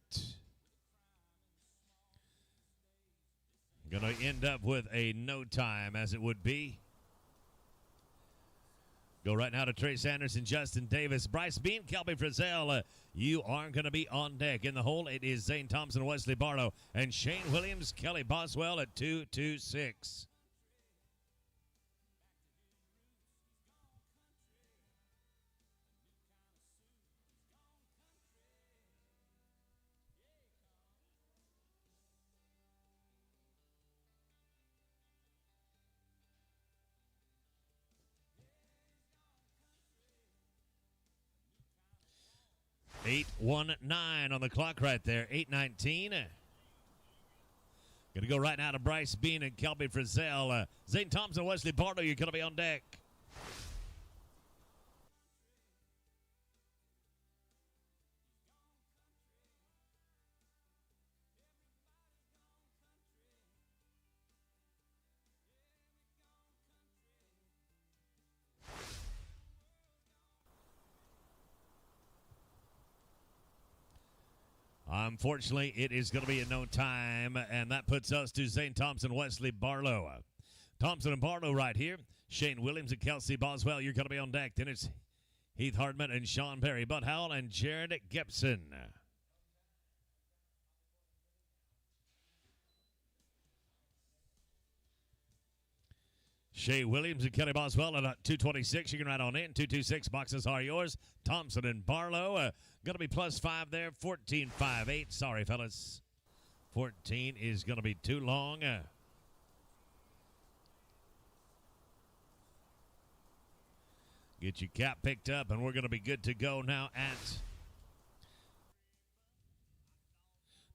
Going to end up with a no time, as it would be. Go right now to Trace Anderson, Justin Davis, Bryce Bean, Kelby Frizzell. You are going to be on deck. In the hole, it is Zane Thompson, Wesley Barlow, and Shane Williams, Kelly Boswell at 226. 8:19 on the clock right there. 8:19. Going to go right now to Bryce Bean and Kelby Frizzell. Zane Thompson, Wesley Barlow, you're going to be on deck. Unfortunately, it is going to be in no time, and that puts us to Zane Thompson, Wesley Barlow. Thompson and Barlow right here. Shane Williams and Kelsey Boswell, you're going to be on deck. Then it's Heath Hardman and Sean Perry, Bud Howell and Jared Gibson. Shay Williams and Kelly Boswell at 226. You can ride on in. 226 boxes are yours. Thompson and Barlow. Going to be +5 there. 14.58. Sorry, fellas. 14 is going to be too long. Get your cap picked up, and we're going to be good to go now at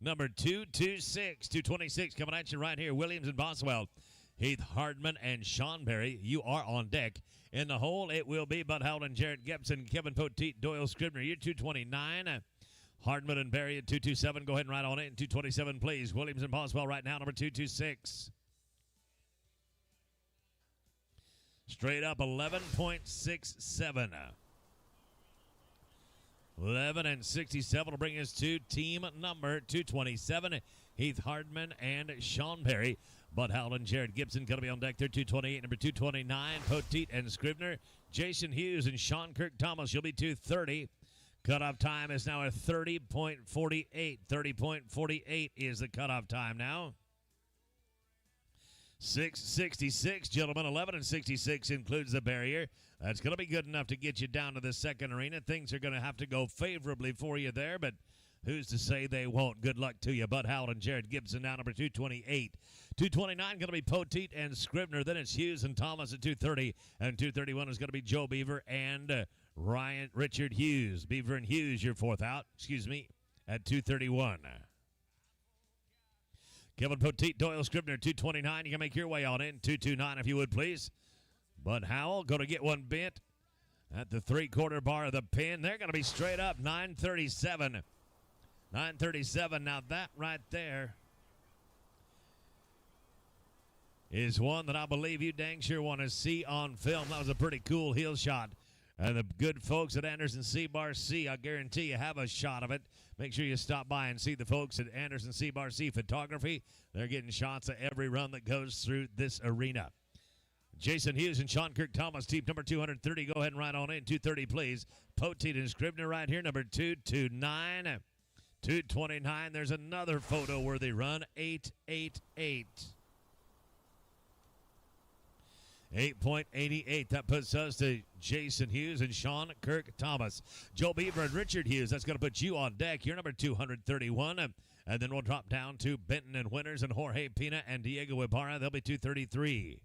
number 226. 226 coming at you right here. Williams and Boswell. Heath Hardman and Sean Berry, you are on deck. In the hole, it will be Bud Howell and Jarrett Gibson, Kevin Poteet, Doyle Scribner. You're 229. Hardman and Berry at 227. Go ahead and ride on it. 227, please. Williams and Boswell right now, number 226. Straight up 11.67. 11 and 67 will bring us to team number 227. Heath Hardman and Sean Berry. Bud Howell and Jared Gibson going to be on deck there. 228, number 229, Poteet and Scribner. Jason Hughes and Sean Kirk Thomas. You'll be 230. Cutoff time is now at 30.48. 30.48 is the cutoff time now. 666, gentlemen. 11 and 66 includes the barrier. That's going to be good enough to get you down to the second arena. Things are going to have to go favorably for you there, but who's to say they won't? Good luck to you. Bud Howell and Jared Gibson now, number 228. 229 going to be Poteet and Scribner. Then it's Hughes and Thomas at 230. And 231 is going to be Joe Beaver and Richard Hughes. Beaver and Hughes, your fourth out. Excuse me, at 231. Kevin Poteet, Doyle Scribner, 229. You can make your way on in. 229 if you would, please. Bud Howell going to get one bent at the three-quarter bar of the pin. They're going to be straight up 937. 937. Now that right there is one that I believe you dang sure want to see on film. That was a pretty cool heel shot. And the good folks at Anderson C-Bar C, I guarantee you have a shot of it. Make sure you stop by and see the folks at Anderson C-Bar C Photography. They're getting shots of every run that goes through this arena. Jason Hughes and Sean Kirk Thomas, team number 230. Go ahead and ride on in. 230, please. Poteet and Scribner right here, number 229. 229. There's another photo-worthy run. 888. 8.88. That puts us to Jason Hughes and Sean Kirk Thomas. Joe Beaver and Richard Hughes. That's going to put you on deck. You're number 231. And then we'll drop down to Benton and Winters and Jorge Pina and Diego Ibarra. They'll be 233.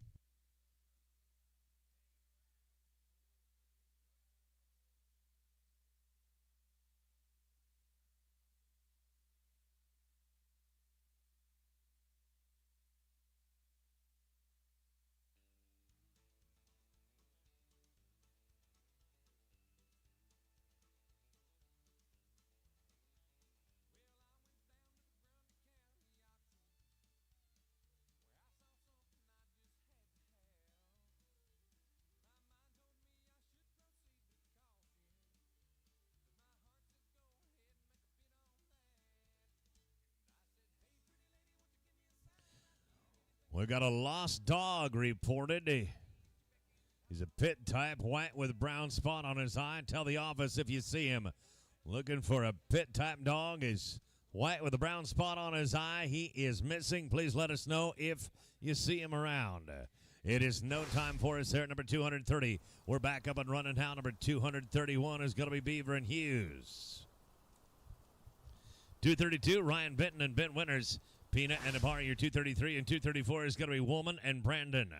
We got a lost dog reported. He's a pit type, white with brown spot on his eye. Tell the office if you see him. Looking for a pit type dog. Is white with a brown spot on his eye. He is missing. Please let us know if you see him around. It is no time for us there at number 230. We're back up and running now. Number 231 is going to be Beaver and Hughes. 232, Ryan Benton and Ben Winters. Pina and Ibarra, your 233, and 234 is going to be Woolman and Brandon.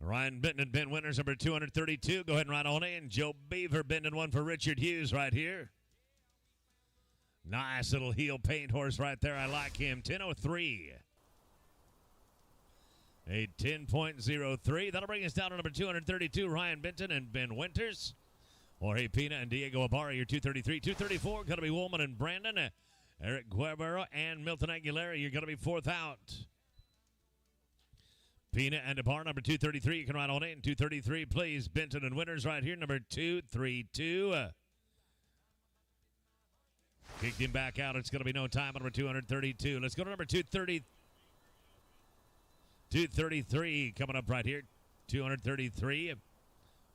Ryan Benton and Ben Winters, number 232. Go ahead and ride on in. Joe Beaver, bending one for Richard Hughes right here. Nice little heel paint horse right there. I like him. 10:03. A 10.03. That'll bring us down to number 232, Ryan Benton and Ben Winters. Jorge Pina and Diego Ibarra, your 233. 234, going to be Woolman and Brandon. Eric Guerrero and Milton Aguilera, you're going to be fourth out. Pina and Ibarra, number 233. You can ride on in. 233, please. Benton and Winters right here, number 232. Kicked him back out. It's going to be no time on number 232. Let's go to number 230. 233 coming up right here. 233.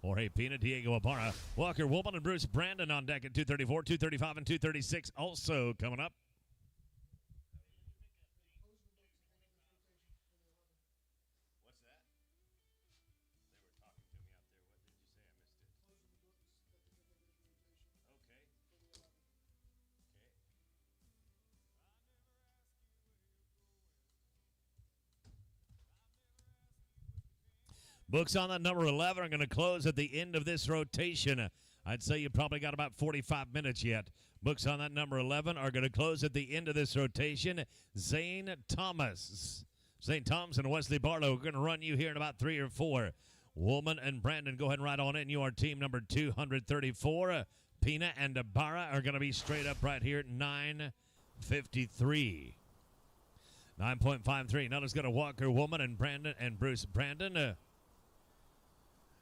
Jorge Pina, Diego Ibarra, Walker Woolman, and Bruce Brandon on deck at 234, 235, and 236 also coming up. What's that? They were talking to me out there. What did you say? I missed it. Okay. Books on that number 11 are going to close at the end of this rotation. I'd say you probably got about 45 minutes yet. Books on that number 11 are going to close at the end of this rotation. Zane Thomas. St. Thomas and Wesley Barlow are going to run you here in about 3 or 4. Woolman and Brandon, go ahead and ride on in. You are team number 234. Pina and Ibarra are going to be straight up right here at 9:53. 9.53. Now let's go to Walker Woolman and Brandon and Bruce Brandon.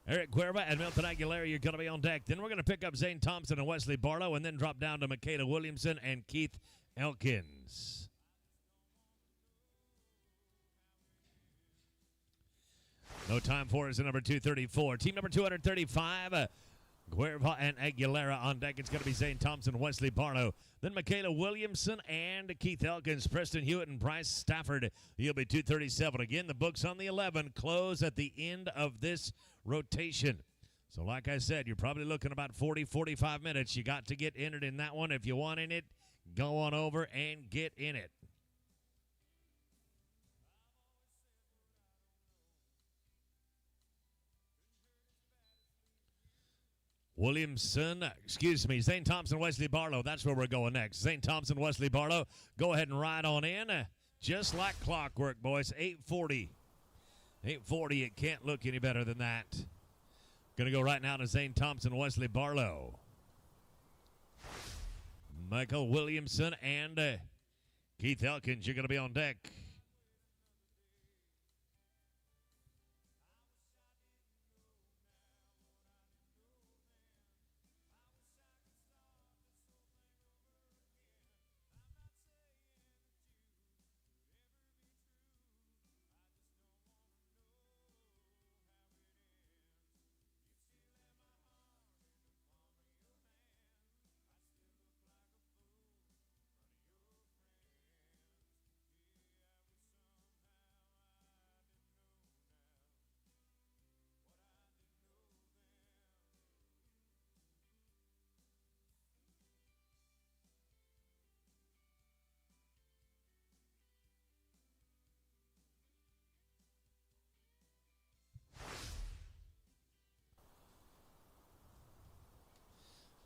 Eric Guerra and Milton Aguilera, you're going to be on deck. Then we're going to pick up Zane Thompson and Wesley Barlow and then drop down to Michaela Williamson and Keith Elkins. No time for us at number 234. Team number 235, Guerra and Aguilera on deck. It's going to be Zane Thompson, Wesley Barlow. Then Michaela Williamson and Keith Elkins. Preston Hewitt and Bryce Stafford. You'll be 237. Again, the books on the 11 close at the end of this rotation. So like I said, you're probably looking about 40, 45 minutes. You got to get entered in that one. If you want in it, go on over and get in it. Zane Thompson, Wesley Barlow. That's where we're going next. Zane Thompson, Wesley Barlow. Go ahead and ride on in. Just like clockwork, boys. 8:40. 8:40. It can't look any better than that. Going to go right now to Zane Thompson, Wesley Barlow. Michael Williamson and Keith Elkins, you're going to be on deck.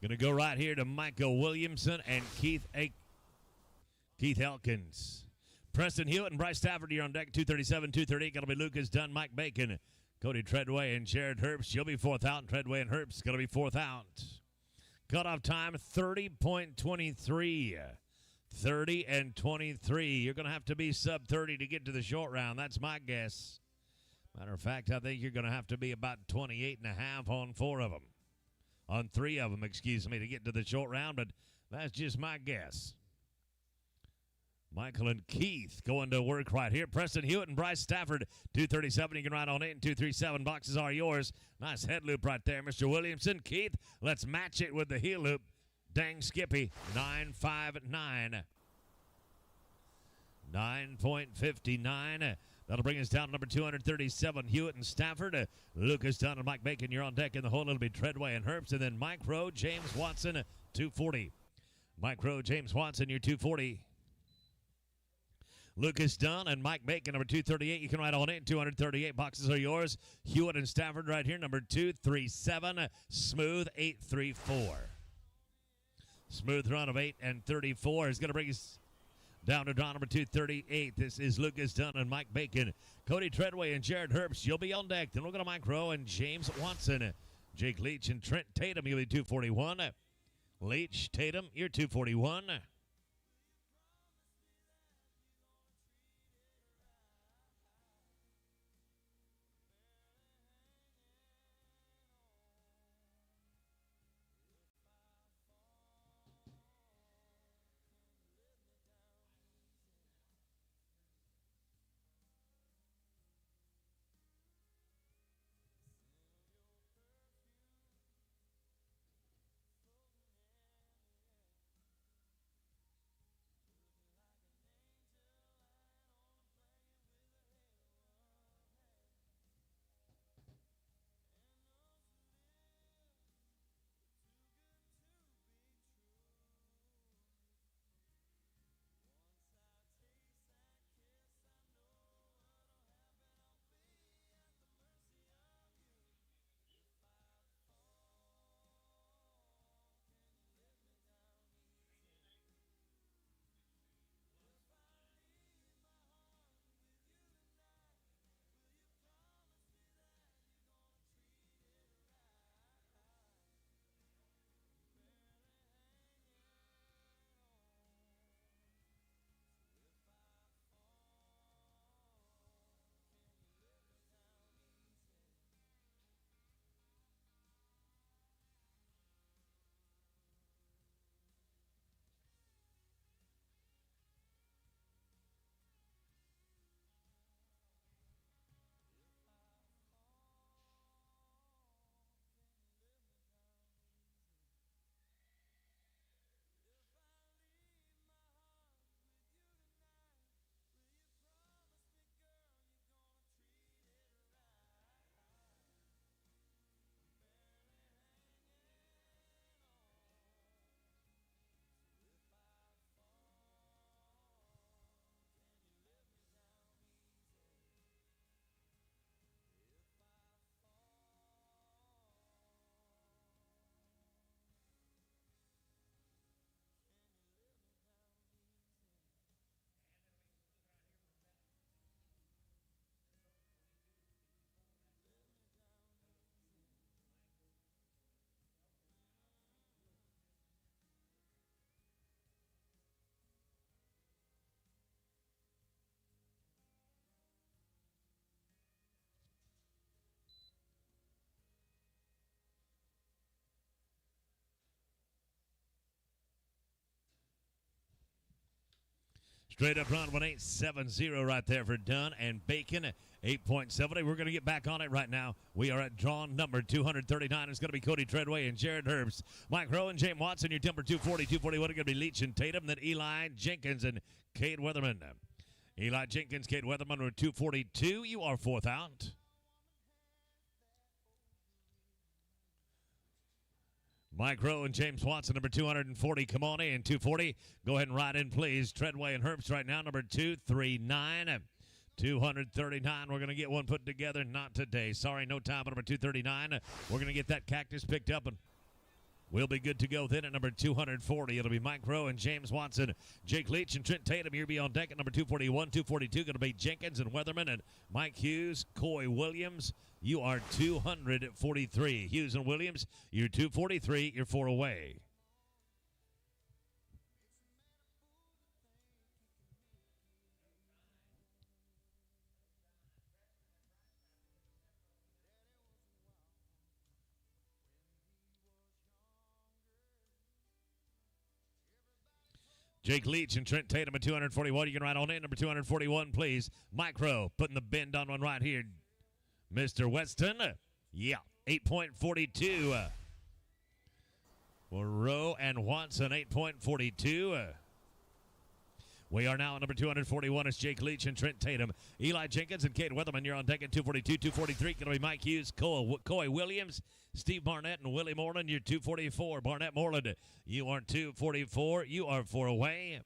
Going to go right here to Michael Williamson and Keith Elkins. Preston Hewitt and Bryce Stafford, you're on deck. 237, 238. Going to be Lucas Dunn, Mike Bacon, Cody Treadway, and Jared Herbst. You'll be fourth out, and Treadway and Herbst going to be fourth out. Cutoff time, 30.23. 30 and 23. You're going to have to be sub 30 to get to the short round. That's my guess. Matter of fact, I think you're going to have to be about 28 and a half on 4 of them. On 3 of them, to get to the short round, but that's just my guess. Michael and Keith going to work right here. Preston Hewitt and Bryce Stafford, 237. You can ride on in. 237 boxes are yours. Nice head loop right there, Mr. Williamson. Keith, let's match it with the heel loop. Dang Skippy, 9.59. 9.59. That'll bring us down to number 237, Hewitt and Stafford. Lucas Dunn and Mike Bacon, you're on deck in the hole. It'll be Treadway and Herbst. And then Mike Rowe, James Watson, 240. Mike Rowe, James Watson, you're 240. Lucas Dunn and Mike Bacon, number 238. You can ride on in. 238 boxes are yours. Hewitt and Stafford right here, number 237. Smooth 834. Smooth run of 8 and 34 is going to bring us down to draw number 238. This is Lucas Dunn and Mike Bacon. Cody Treadway and Jared Herbst, you'll be on deck. Then we'll go to Mike Rowe and James Watson. Jake Leach and Trent Tatum, you'll be 241. Leach, Tatum, you're 241. Straight up round 1870 right there for Dunn and Bacon. 8.70. We're going to get back on it right now. We are at draw number 239. It's going to be Cody Treadway and Jared Herbst. Mike Rowe and James Watson, your number 240. 241 are going to be Leach and Tatum. Then Eli Jenkins and Cade Weatherman. Eli Jenkins, Cade Weatherman were 242. You are fourth out. Mike Rowe and James Watson, number 240. Come on in, 240. Go ahead and ride in, please. Treadway and Herbst right now, number 239. 239. We're going to get one put together. Not today. Sorry, no time on number 239. We're going to get that cactus picked up, and we'll be good to go then at number 240. It'll be Mike Rowe and James Watson. Jake Leach and Trent Tatum. You'll be on deck at number 241. 242 going to be Jenkins and Weatherman and Mike Hughes, Coy Williams. You are 243. Hughes and Williams, you're 243. You're 4 away. Jake Leach and Trent Tatum at 241. You can ride on in. Number 241, please. Mike Rowe putting the bend on one right here. Mr. Weston. Yeah, 8.42. For Rowe and Watson, 8.42. We are now at number 241. It's Jake Leach and Trent Tatum. Eli Jenkins and Cade Weatherman. You're on deck at 242. 243 going to be Mike Hughes, Coy Williams, Steve Barnett, and Willie Moreland. You're 244. Barnett Moreland, you are 244. You are 4 away.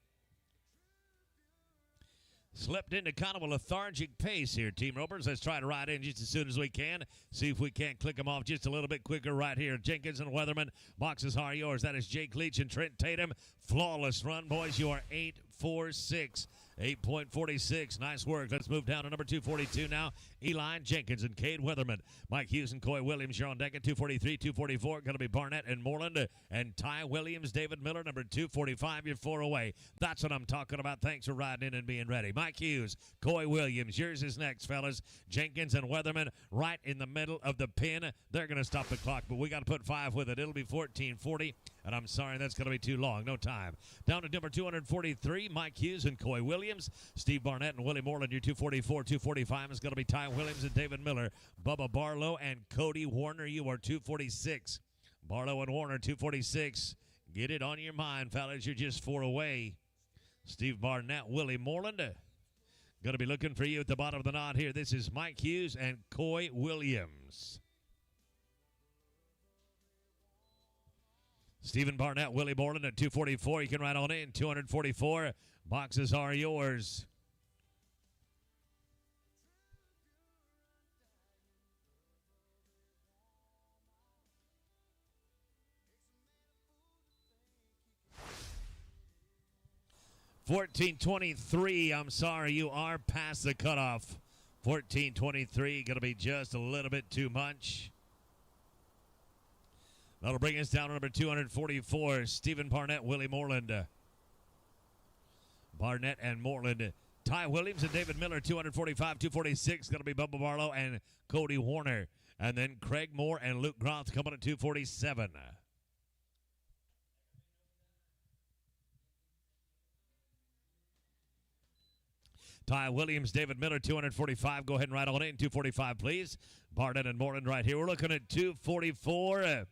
Slipped into kind of a lethargic pace here, Team Ropers. Let's try to ride in just as soon as we can. See if we can't click them off just a little bit quicker right here. Jenkins and Weatherman, boxes are yours. That is Jake Leach and Trent Tatum. Flawless run, boys. You are 8-4-6. 8.46. Nice work. Let's move down to number 242 now. Eli Jenkins and Cade Weatherman. Mike Hughes and Coy Williams, you're on deck at 243, 244. Going to be Barnett and Moreland and Ty Williams, David Miller, number 245. You're 4 away. That's what I'm talking about. Thanks for riding in and being ready. Mike Hughes, Coy Williams. Yours is next, fellas. Jenkins and Weatherman right in the middle of the pin. They're going to stop the clock, but we got to put 5 with it. It'll be 14:40, and I'm sorry that's going to be too long. No time. Down to number 243, Mike Hughes and Coy Williams. Steve Barnett and Willie Moreland, your 244, 245 is going to be Ty Williams and David Miller. Bubba Barlow and Cody Warner, you are 246. Barlow and Warner, 246. Get it on your mind, fellas. You're just 4 away. Steve Barnett, Willie Moreland. Going to be looking for you at the bottom of the knot here. This is Mike Hughes and Coy Williams. Stephen Barnett, Willie Moreland at 244. You can ride on in. 244. Boxes are yours. $14.23. I'm sorry, you are past the cutoff. $14.23. Going to be just a little bit too much. That'll bring us down to number 244. Stephen Barnett, Willie Moreland. Barnett and Moreland. Ty Williams and David Miller, 245, 246. Going to be Bubba Barlow and Cody Warner. And then Craig Moore and Luke Groth coming at 247. Ty Williams, David Miller, 245. Go ahead and ride on in. 245, please. Barnett and Moreland right here. We're looking at 244.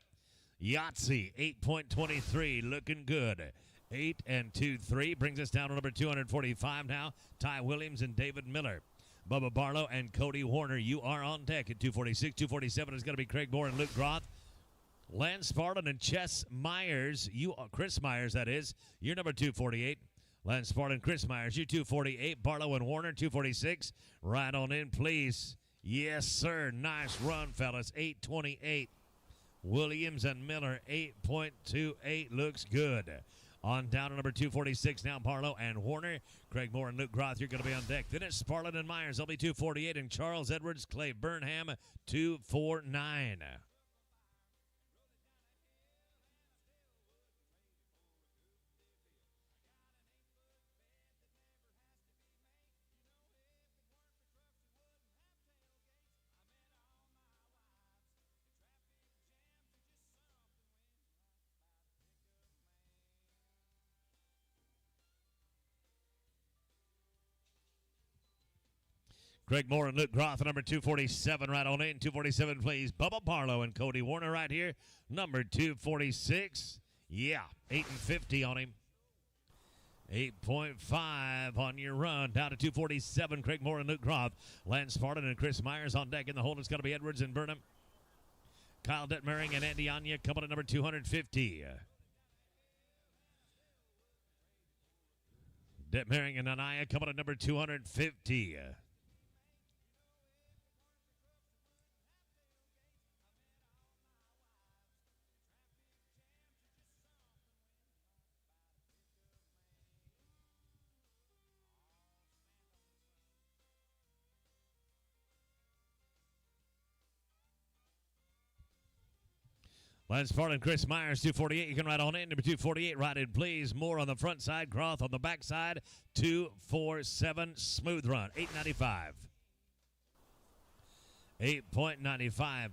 Yahtzee, 8.23. Looking good. 8 and 2-3 brings us down to number 245 now. Ty Williams and David Miller. Bubba Barlow and Cody Warner, you are on deck at 246. 247 is going to be Craig Moore and Luke Groth. Lance Spartan and Chess Myers, Chris Myers, that is. You're number 248. Lance Spartan, Chris Myers, you 248. Barlow and Warner, 246. Right on in, please. Yes, sir. Nice run, fellas. 8:28. Williams and Miller, 8.28. Looks good. On down to number 246 now, Barlow and Warner. Craig Moore and Luke Groth, you're going to be on deck. Then it's Sparlin and Myers. They'll be 248. And Charles Edwards, Clay Burnham, 249. Craig Moore and Luke Groth, number 247, right on in. 247, please. Bubba Barlow and Cody Warner right here. Number 246. Yeah, 8 and 50 on him. 8.5 on your run. Down to 247, Craig Moore and Luke Groth. Lance Spartan and Chris Myers on deck. In the hold, it's going to be Edwards and Burnham. Kyle Detmering and Andy Anya coming at number 250. Detmering and Anaya coming at number 250. Lance Spartan, Chris Myers, 248. You can ride on in. Number 248, ride in, please. Moore on the front side, Groth on the back side. 247, smooth run. 895. 8.95.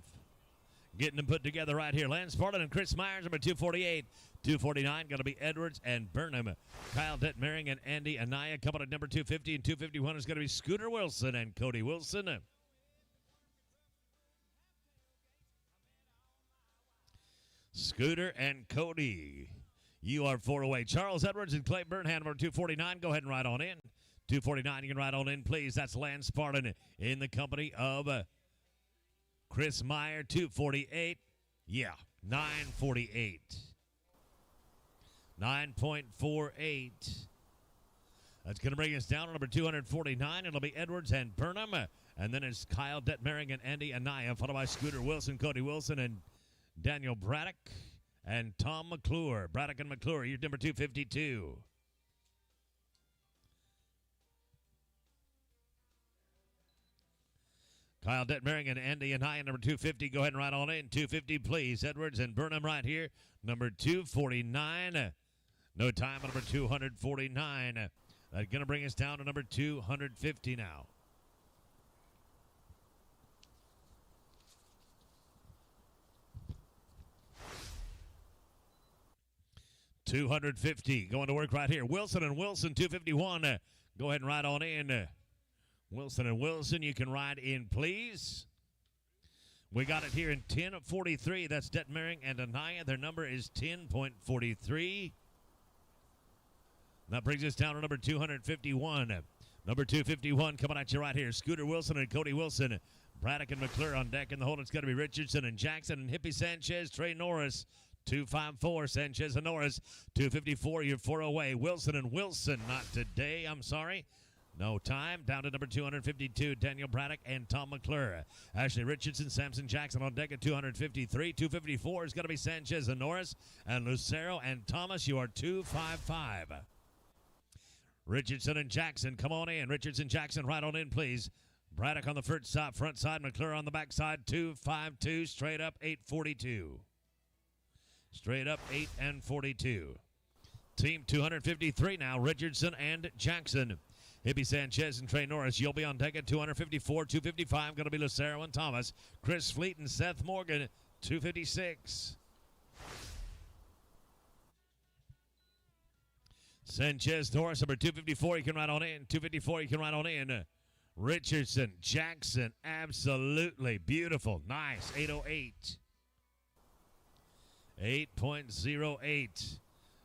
Getting them put together right here. Lance Spartan and Chris Myers, number 248. 249, going to be Edwards and Burnham. Kyle Detmering and Andy Anaya coming at number 250. And 251 is going to be Scooter Wilson and Cody Wilson. Scooter and Cody, you are 4 away. Charles Edwards and Clay Burnham, number 249. Go ahead and ride on in. 249, you can ride on in, please. That's Lance Spartan in the company of Chris Meyer, 248. Yeah, 948. 9.48. That's going to bring us down to number 249. It'll be Edwards and Burnham. And then it's Kyle Detmering and Andy Anaya, followed by Scooter Wilson, Cody Wilson, and Daniel Braddock, and Tom McClure. Braddock and McClure, you're number 252. Kyle Detmering and Andy Anaya, number 250. Go ahead and ride on in. 250, please. Edwards and Burnham right here, number 249. No time on number 249. That's going to bring us down to number 250 now. $250 going to work right here. Wilson and Wilson, 251. Go ahead and ride on in. Wilson and Wilson, you can ride in, please. We got it here in 10:43. That's Detmering and Anaya. Their number is 10.43. That brings us down to number 251. Number 251 coming at you right here. Scooter Wilson and Cody Wilson. Braddock and McClure on deck in the hold. It's going to be Richardson and Jackson and Hippie Sanchez, Trey Norris. 254, Sanchez and Norris. 254, you're 4 away. Wilson and Wilson, not today, I'm sorry. No time. Down to number 252, Daniel Braddock and Tom McClure. Ashley Richardson, Samson Jackson on deck at 253. 254 is going to be Sanchez and Norris. And Lucero and Thomas, you are 255. Richardson and Jackson, come on in. Richardson, Jackson, right on in, please. Braddock on the front side, McClure on the backside, 252. Straight up, 842. Straight up, 8 and 42. Team 253 now, Richardson and Jackson. Hippie Sanchez and Trey Norris. You'll be on deck at 254, 255. Going to be Lucero and Thomas. Chris Fleet and Seth Morgan, 256. Sanchez, Norris, number 254. You can ride on in. 254, you can ride on in. Richardson, Jackson, absolutely beautiful. Nice, 808. 8.08.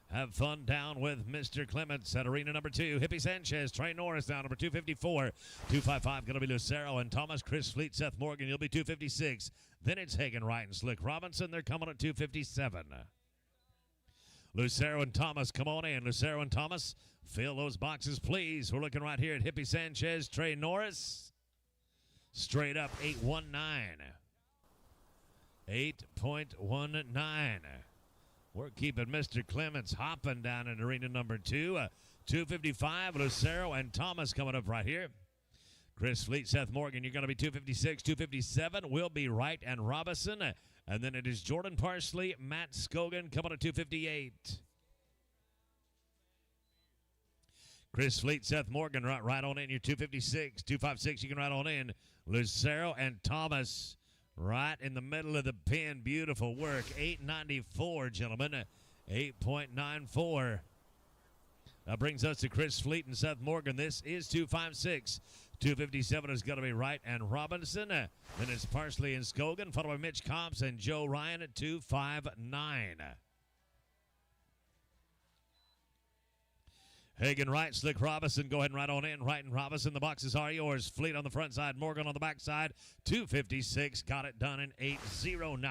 Have fun down with Mr. Clements at arena number 2. Hippie Sanchez, Trey Norris down number 254. 255 going to be Lucero and Thomas. Chris Fleet, Seth Morgan, you'll be 256. Then it's Hagen Wright and Slick Robinson. They're coming at 257. Lucero and Thomas, come on in. Lucero and Thomas, fill those boxes, please. We're looking right here at Hippie Sanchez, Trey Norris. Straight up, 819. 8.19. We're keeping Mr. Clements hopping down in arena number 2. 255, Lucero and Thomas coming up right here. Chris Fleet, Seth Morgan, you're going to be 256. 257 will be Wright and Robinson. And then it is Jordan Parsley, Matt Scogan coming at 258. Chris Fleet, Seth Morgan, right on in. You're 256. 256, you can ride on in. Lucero and Thomas. Right in the middle of the pin. Beautiful work. 894, gentlemen. 8.94. That brings us to Chris Fleet and Seth Morgan. This is 256. 257 is going to be Wright and Robinson. Then it's Parsley and Scogan, followed by Mitch Comps and Joe Ryan at 259. Hagen Wright, Slick Robinson, go ahead and ride on in. Wright and Robinson, the boxes are yours. Fleet on the front side, Morgan on the back side. 256, got it done in 809.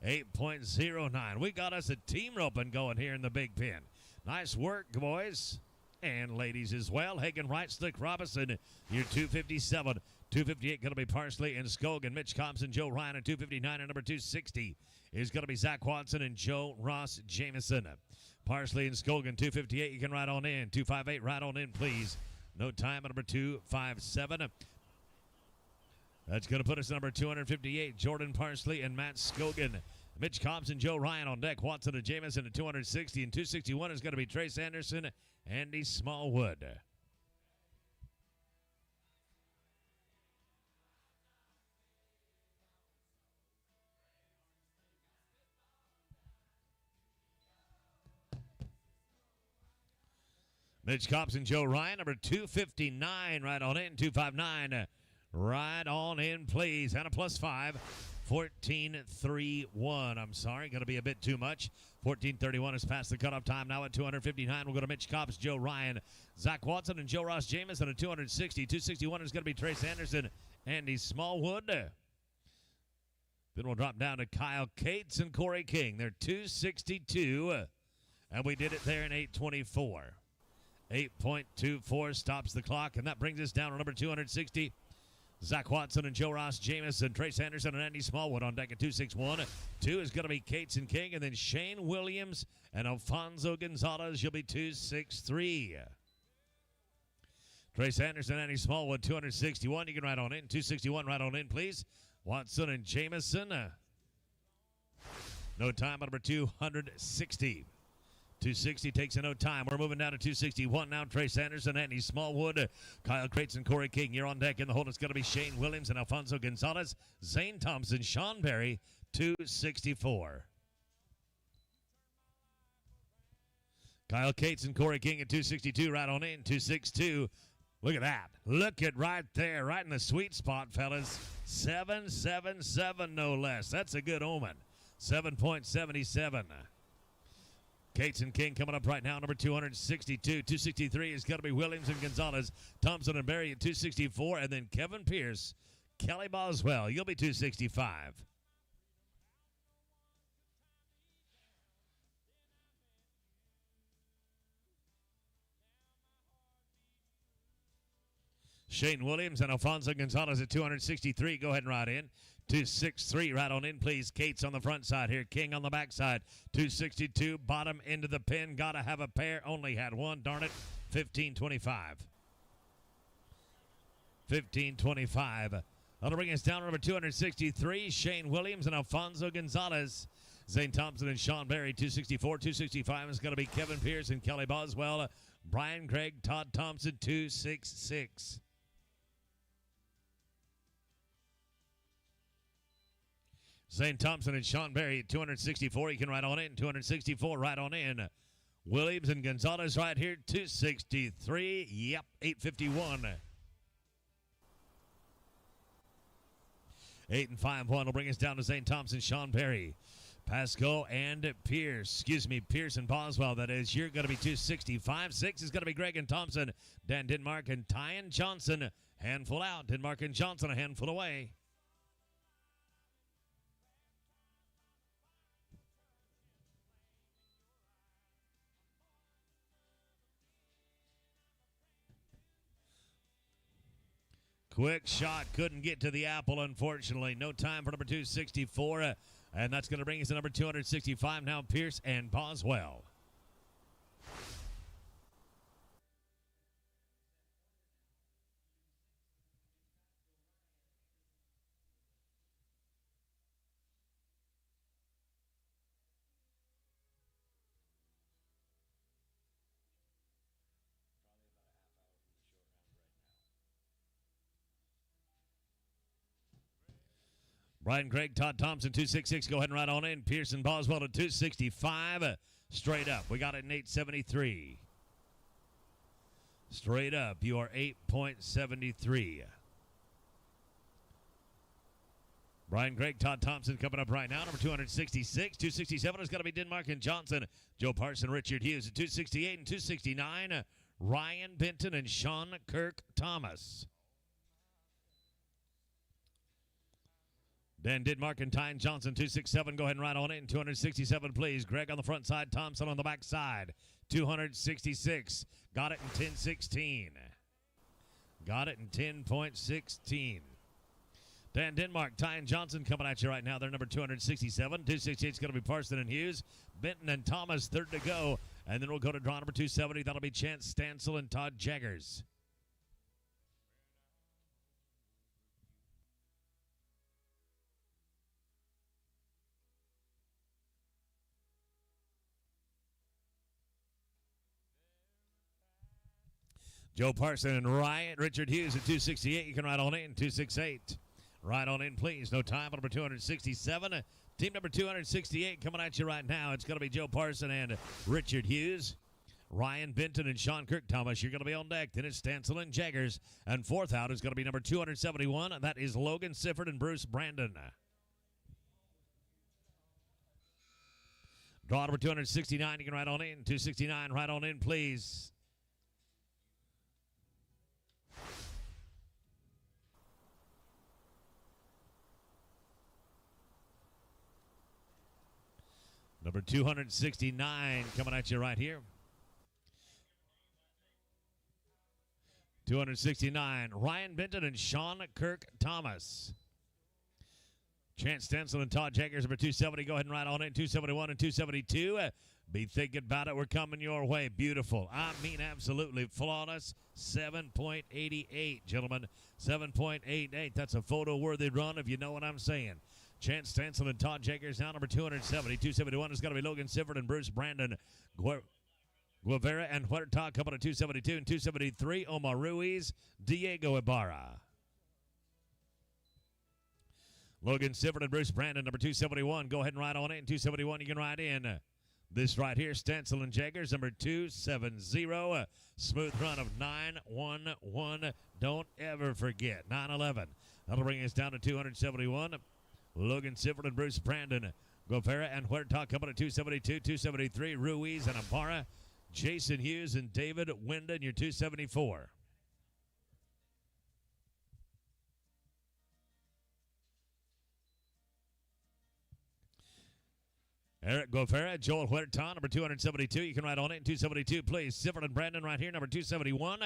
8.09. We got us a team roping going here in the big pen. Nice work, boys. And ladies as well. Hagen Wright, Slick Robinson, you're 257. 258 going to be Parsley and Scogan. Mitch Thompson, Joe Ryan at 259. And number 260 is going to be Zach Watson and Joe Ross Jameson. Parsley and Scogan, 258. You can ride on in. 258, ride on in, please. No time at number 257. That's going to put us at number 258. Jordan Parsley and Matt Scogan. Mitch Cobbs and Joe Ryan on deck. Watson and Jameson at 260. And 261 is going to be Trace Anderson, Andy Smallwood. Mitch Cobbs and Joe Ryan, number 259, right on in. 259, right on in, please. And a +5. 14.31. I'm sorry, going to be a bit too much. 14.31 is past the cutoff time. Now at 259, we'll go to Mitch Cobbs, Joe Ryan, Zach Watson, and Joe Ross Jameson at 260. 261 is going to be Trace Anderson, Andy Smallwood. Then we'll drop down to Kyle Cates and Corey King. They're 262, and we did it there in 824. 8.24 stops the clock, and that brings us down to number 260. Zach Watson and Joe Ross Jamison, Trace Anderson and Andy Smallwood on deck at 261. 2 is going to be Cates and King, and then Shane Williams and Alfonso Gonzalez. You'll be 263. Trace Anderson and Andy Smallwood, 261. You can ride on in. 261, right on in, please. Watson and Jamison. No time, number 260. 260 takes a no time. We're moving down to 261 now. Trace Anderson, Andy Smallwood, Kyle Crates, and Corey King. You're on deck in the hold. It's going to be Shane Williams and Alfonso Gonzalez. Zane Thompson, Sean Berry, 264. Kyle Cates and Corey King at 262. Right on in. 262. Look at that. Look at right there. Right in the sweet spot, fellas. 777, no less. That's a good omen. 7.77. Cates and King coming up right now, number 262. 263 is going to be Williams and Gonzalez. Thompson and Berry at 264. And then Kevin Pierce, Kelly Boswell. You'll be 265. Shane Williams and Alfonso Gonzalez at 263. Go ahead and ride in. 263, right on in, please. Cates on the front side here. King on the back side. 262, bottom into the pin. Got to have a pair. Only had one. Darn it. 1525. 1525. That'll bring us down to number 263. Shane Williams and Alfonso Gonzalez. Zane Thompson and Sean Berry, 264. 265 is going to be Kevin Pierce and Kelly Boswell. Brian Craig, Todd Thompson, 266. Zane Thompson and Sean Berry at 264. You can ride on in. 264, right on in. Williams and Gonzalez right here, 263. Yep, 851. 8 and 5-1 will bring us down to Zane Thompson, Sean Berry, Pasco and Pierce. Pierce and Boswell, that is. You're going to be 265. 6 is going to be Greg and Thompson. Dan Denmark and Tyan Johnson. Handful out. Denmark and Johnson a handful away. Quick shot, couldn't get to the apple, unfortunately. No time for number 264, and that's going to bring us to number 265 now, Pierce and Boswell. Brian Craig, Todd Thompson, 266. Go ahead and ride on in. Pearson Boswell at 265. Straight up. We got it in 873. Straight up. You are 8.73. Brian Craig, Todd Thompson coming up right now. Number 266. 267 is going to be Denmark and Johnson. Joe Parson, Richard Hughes at 268 and 269. Ryan Benton and Sean Kirk Thomas. Dan Denmark and Tyan Johnson, 267. Go ahead and ride on in. 267, please. Greg on the front side. Thompson on the back side. 266. Got it in 10.16. Got it in 10.16. Dan Denmark, Tyan Johnson coming at you right now. They're number 267. 268 is going to be Parson and Hughes. Benton and Thomas, third to go. And then we'll go to draw number 270. That'll be Chance Stansel and Todd Jaggers. Joe Parson and Richard Hughes at 268. You can ride on in. 268. Ride on in, please. No time. Number 267. Team number 268 coming at you right now. It's going to be Joe Parson and Richard Hughes. Ryan Benton and Sean Kirk Thomas. You're going to be on deck. Then it's Stansel and Jaggers. And fourth out is going to be number 271. And that is Logan Sifford and Bruce Brandon. Draw number 269. You can ride on in. 269. Ride on in, please. Number 269 coming at you right here. 269, Ryan Benton and Sean Kirk Thomas. Chance Stencil and Todd Jaggers, number 270. Go ahead and ride on in. 271 and 272. Be thinking about it. We're coming your way. Beautiful. I mean, absolutely flawless. 7.88, gentlemen. 7.88. That's a photo-worthy run, if you know what I'm saying. Chance Stencil and Todd Jaggers now number 270. 271 is going to be Logan Sifford and Bruce Brandon. Guevara and Huerta coming to 272 and 273. Omar Ruiz, Diego Ibarra. Logan Sifford and Bruce Brandon, number 271. Go ahead and ride on in. 271, you can ride in. This right here, Stencil and Jaggers, number 270. Smooth run of 911. Don't ever forget. 911. That'll bring us down to 271. Logan Sifford and Bruce Brandon. Guevara and Huerta coming to 272, 273. Ruiz and Ibarra. Jason Hughes and David Wyndon, your 274. Eric Guevara, Joel Huerta, number 272. You can ride on it in 272, please. Sifford and Brandon right here, number 271.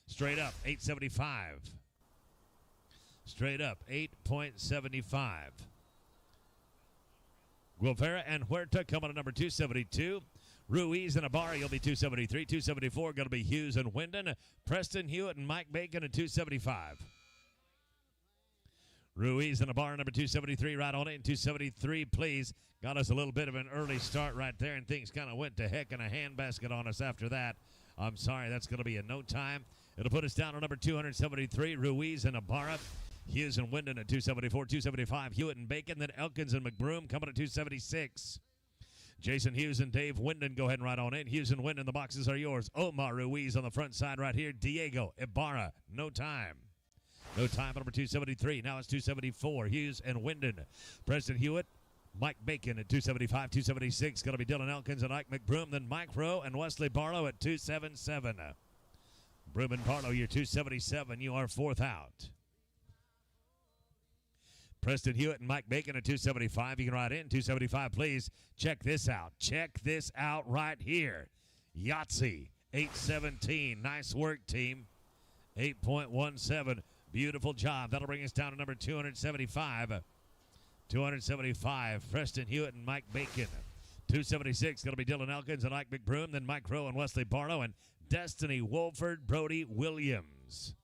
Straight up, 875. Straight up, 8.75. Guevara and Huerta coming to number 272. Ruiz and Ibarra, you'll be 273. 274, going to be Hughes and Wyndon. Preston Hewitt and Mike Bacon at 275. Ruiz and Ibarra, number 273, right on in. 273, please. Got us a little bit of an early start right there, and things kind of went to heck in a handbasket on us after that. I'm sorry, that's going to be in no time. It'll put us down to number 273, Ruiz and Ibarra. Hughes and Wyndon at 274, 275. Hewitt and Bacon, then Elkins and McBroom coming at 276. Jason Hughes and Dave Wyndon, go ahead and ride on in. Hughes and Wyndon, the boxes are yours. Omar Ruiz on the front side right here. Diego Ibarra, no time. No time, number 273. Now it's 274. Hughes and Wyndon. Preston Hewitt, Mike Bacon at 275, 276. Going to be Dylan Elkins and Ike McBroom. Then Mike Rowe and Wesley Barlow at 277. Broom and Barlow, you're 277. You are fourth out. Preston Hewitt and Mike Bacon at 275. You can ride in 275, please. Check this out. Check this out right here. Yahtzee, 817. Nice work, team. 8.17. Beautiful job. That'll bring us down to number 275. 275. Preston Hewitt and Mike Bacon. 276. Going to be Dylan Elkins and Ike McBroom. Then Mike Rowe and Wesley Barlow. And Destiny Wolford, Brody Williams.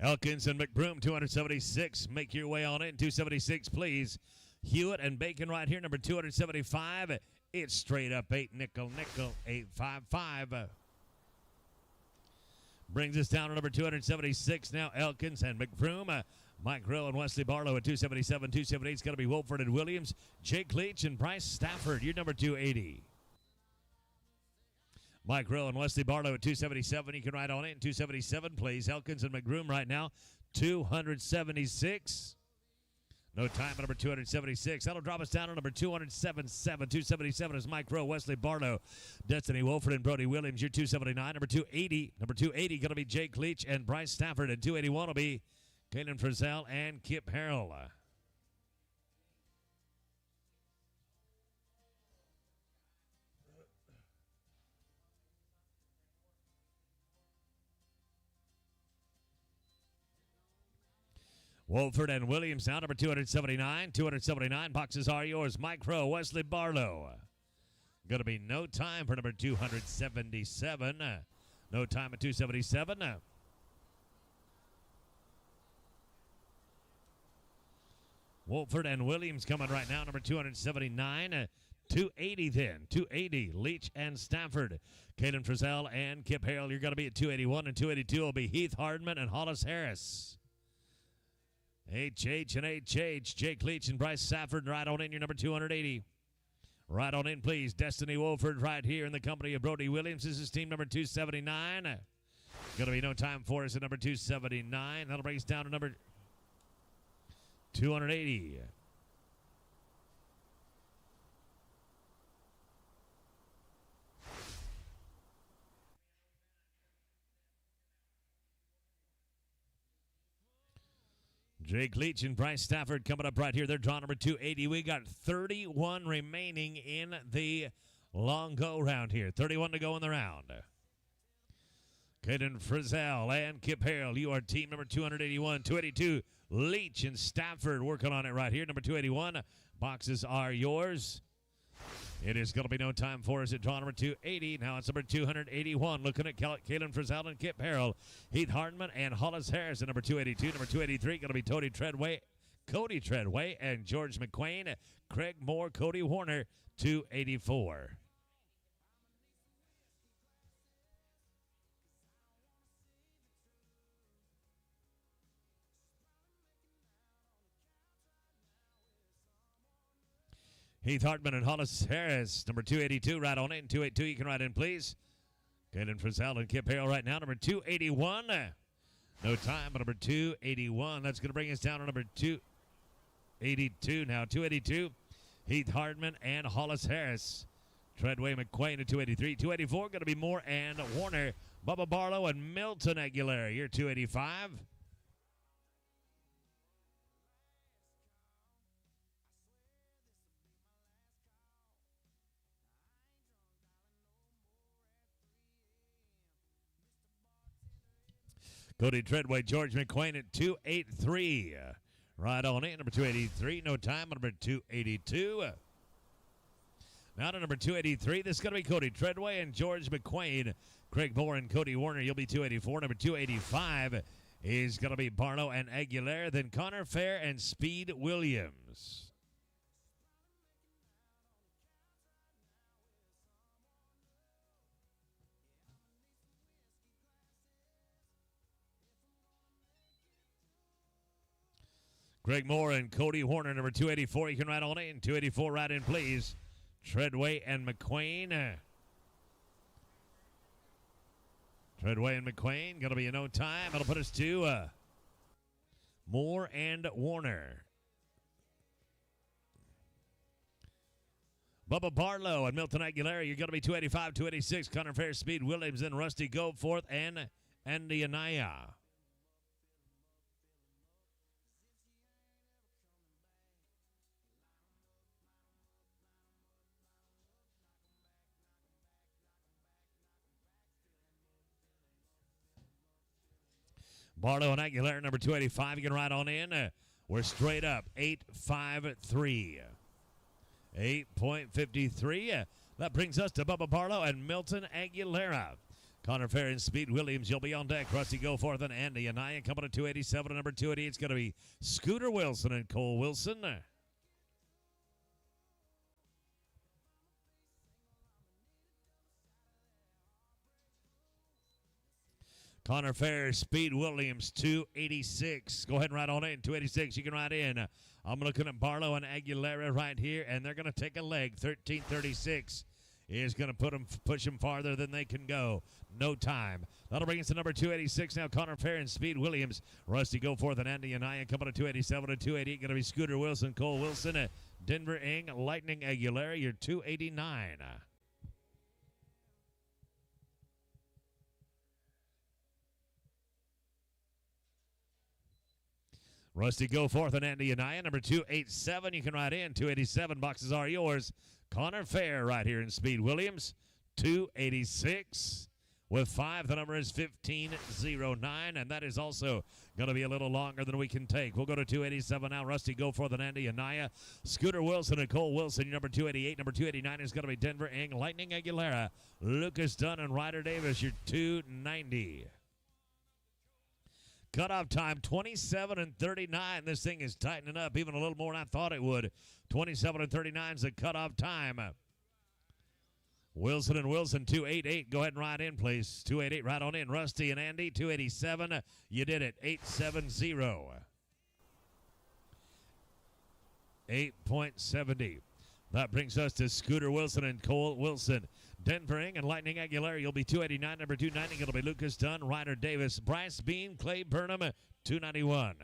Elkins and McBroom, 276. Make your way on in. 276, please. Hewitt and Bacon right here, number 275. It's straight up 8 nickel, 855. Brings us down to number 276 now. Elkins and McBroom. Mike Rowe and Wesley Barlow at 277. 278 is going to be Wolford and Williams. Jake Leach and Bryce Stafford, you're number 280. Mike Rowe and Wesley Barlow at 277. You can ride on in. 277, please. Elkins and McBroom right now. 276. No time at number 276. That'll drop us down to number 277. 277 is Mike Rowe, Wesley Barlow, Destiny Wolford, and Brody Williams. You're 279. Number 280. Number 280 going to be Jake Leach and Bryce Stafford. And 281 will be Kanan Frizzell and Kip Harrell. Wolford and Williams now, number 279. 279 boxes are yours. Mike Rowe, Wesley Barlow. Going to be no time for number 277. No time at 277. Wolford and Williams coming right now, number 279. 280 then. 280, Leach and Stafford. Caden Frizzell and Kip Harrell. You're going to be at 281, and 282 will be Heath Hardman and Hollis Harris. HH and HH. Jake Leach and Bryce Stafford right on in. Your number 280. Right on in, please. Destiny Wolford right here in the company of Brody Williams. This is team number 279. Going to be no time for us at number 279. That'll bring us down to number 280. Jake Leach and Bryce Stafford coming up right here. They're draw number 280. We got 31 remaining in the long go round here. 31 to go in the round. Caden Frizzell and Kip Harrell, you are team number 281. 282, Leach and Stafford working on it right here. Number 281, boxes are yours. It is going to be no time for us at draw number 280. Now it's number 281. Looking at Caden Frizzell and Kip Harrell, Heath Hardman and Hollis Harris at number 282. Number 283 going to be Cody Treadway and George McQuain. Craig Moore, Cody Warner, 284. Heath Hartman and Hollis Harris, number 282, right on in. 282, you can write in, please. Caden Frizzell and Kip Harrell right now, number 281. No time, but number 281. That's going to bring us down to number 282 now. 282, Heath Hardman and Hollis Harris. Treadway McQuain at 283. 284, going to be Moore and Warner. Bubba Barlow and Milton Aguilera, you're 285. Cody Treadway, George McQuain at 283. Right on in, number 283. No time, number 282. Now to number 283. This is going to be Cody Treadway and George McQuain. Craig Moore and Cody Warner, you'll be 284. Number 285 is going to be Barlow and Aguilera. Then Connor Fair and Speed Williams. Greg Moore and Cody Warner, number 284. You can write on in. 284, write in, please. Treadway and McQuain. Treadway and McQuain. Going to be in no time. That'll put us to Moore and Warner. Bubba Barlow and Milton Aguilera. You're going to be 285, 286. Connor Fair, Speed Williams, and Rusty Goforth and Andy Anaya. Barlow and Aguilera, number 285. You can ride on in. We're straight up 853. 8.53. That brings us to Bubba Barlow and Milton Aguilera. Connor Fair and Speed Williams, you'll be on deck. Rusty Goforth and Andy Anaya coming to 287. Number 288, it's going to be Scooter Wilson and Cole Wilson. Connor Fair, Speed Williams, 286. Go ahead and write on in. 286, you can write in. I'm looking at Barlow and Aguilera right here, and they're going to take a leg. 1336 is going to push them farther than they can go. No time. That'll bring us to number 286 now. Connor Fair and Speed Williams. Rusty Goforth and Andy Anaya coming to 287 and 288. Going to be Scooter Wilson, Cole Wilson, Denver Ing, Lightning Aguilera. You're 289. Rusty Goforth and Andy Anaya, number 287. You can write in. 287 boxes are yours. Connor Fair right here in Speed Williams, 286. With 5, the number is 1509, and that is also going to be a little longer than we can take. We'll go to 287 now. Rusty Goforth and Andy Anaya. Scooter Wilson and Cole Wilson, your number 288. Number 289 is going to be Denver Ing, Lightning Aguilera, Lucas Dunn, and Ryder Davis, your 290. Cutoff time, 27 and 39. This thing is tightening up even a little more than I thought it would. 27 and 39 is the cutoff time. Wilson and Wilson, 288. Go ahead and write in, please. 288, right on in. Rusty and Andy, 287. You did it, 870. 8.70. That brings us to Scooter Wilson and Cole Wilson. Denver Ing and Lightning Aguilera, you'll be 289. Number 290, it'll be Lucas Dunn, Ryder Davis, Bryce Bean, Clay Burnham, 291.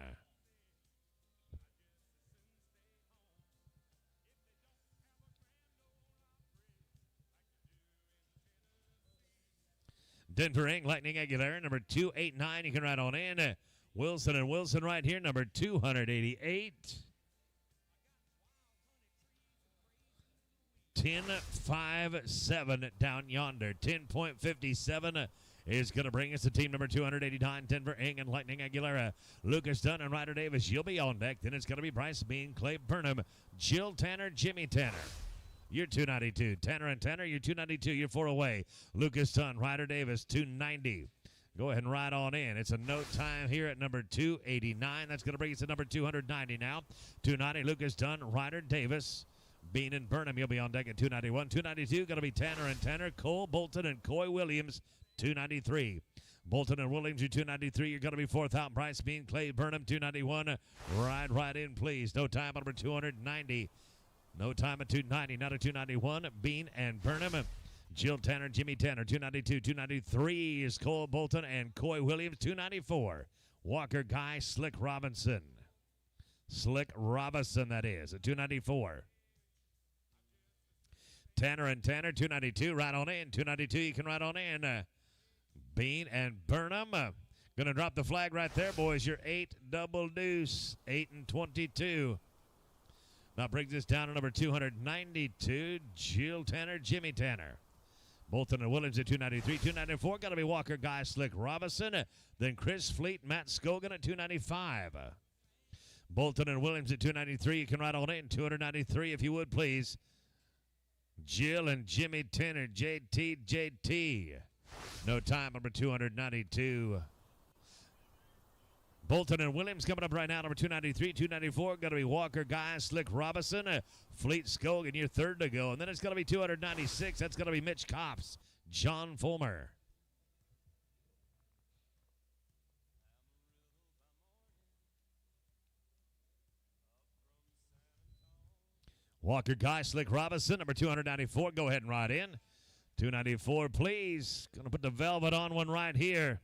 Denver Ing, Lightning Aguilera, number 289. You can write on in. Wilson and Wilson right here, number 288. 10.57 down yonder. 10.57 is going to bring us to team number 289, Denver Ing and Lightning Aguilera. Lucas Dunn and Ryder Davis, you'll be on deck. Then it's going to be Bryce Bean, Clay Burnham, Jill Tanner, Jimmy Tanner. You're 292. Tanner and Tanner, you're 292. You're 4 away. Lucas Dunn, Ryder Davis, 290. Go ahead and ride on in. It's a note time here at number 289. That's going to bring us to number 290 now. 290, Lucas Dunn, Ryder Davis. Bean and Burnham, you'll be on deck at 291. 292, going to be Tanner and Tanner. Cole, Bolton, and Coy Williams, 293. Bolton and Williams, you're 293. You're going to be 4th out. Bryce Bean, Clay Burnham, 291. Ride right in, please. No time, number 290. No time at 290. Not at 291. Bean and Burnham. Jill Tanner, Jimmy Tanner, 292. 293 is Cole Bolton and Coy Williams, 294. Walker Guy, Slick Robinson. Slick Robinson, that is, at 294. Tanner and Tanner, 292. Right on in. 292, you can ride on in. Bean and Burnham. Going to drop the flag right there, boys. Your 8 double deuce. 8 and 22. Now brings us down to number 292. Jill Tanner, Jimmy Tanner. Bolton and Williams at 293. 294, got to be Walker Guy, Slick Robinson. Then Chris Fleet, Matt Scogan at 295. Bolton and Williams at 293. You can ride on in. 293, if you would, please. Jill and Jimmy Tanner, JT. No time, number 292. Bolton and Williams coming up right now, number 293, 294. Going to be Walker Guy, Slick Robinson, Fleet Scogan, your 3rd to go. And then it's going to be 296. That's going to be Mitch Copps, John Fulmer. Walker Guy, Slick Robinson, number 294. Go ahead and ride in. 294, please. Going to put the velvet on one right here.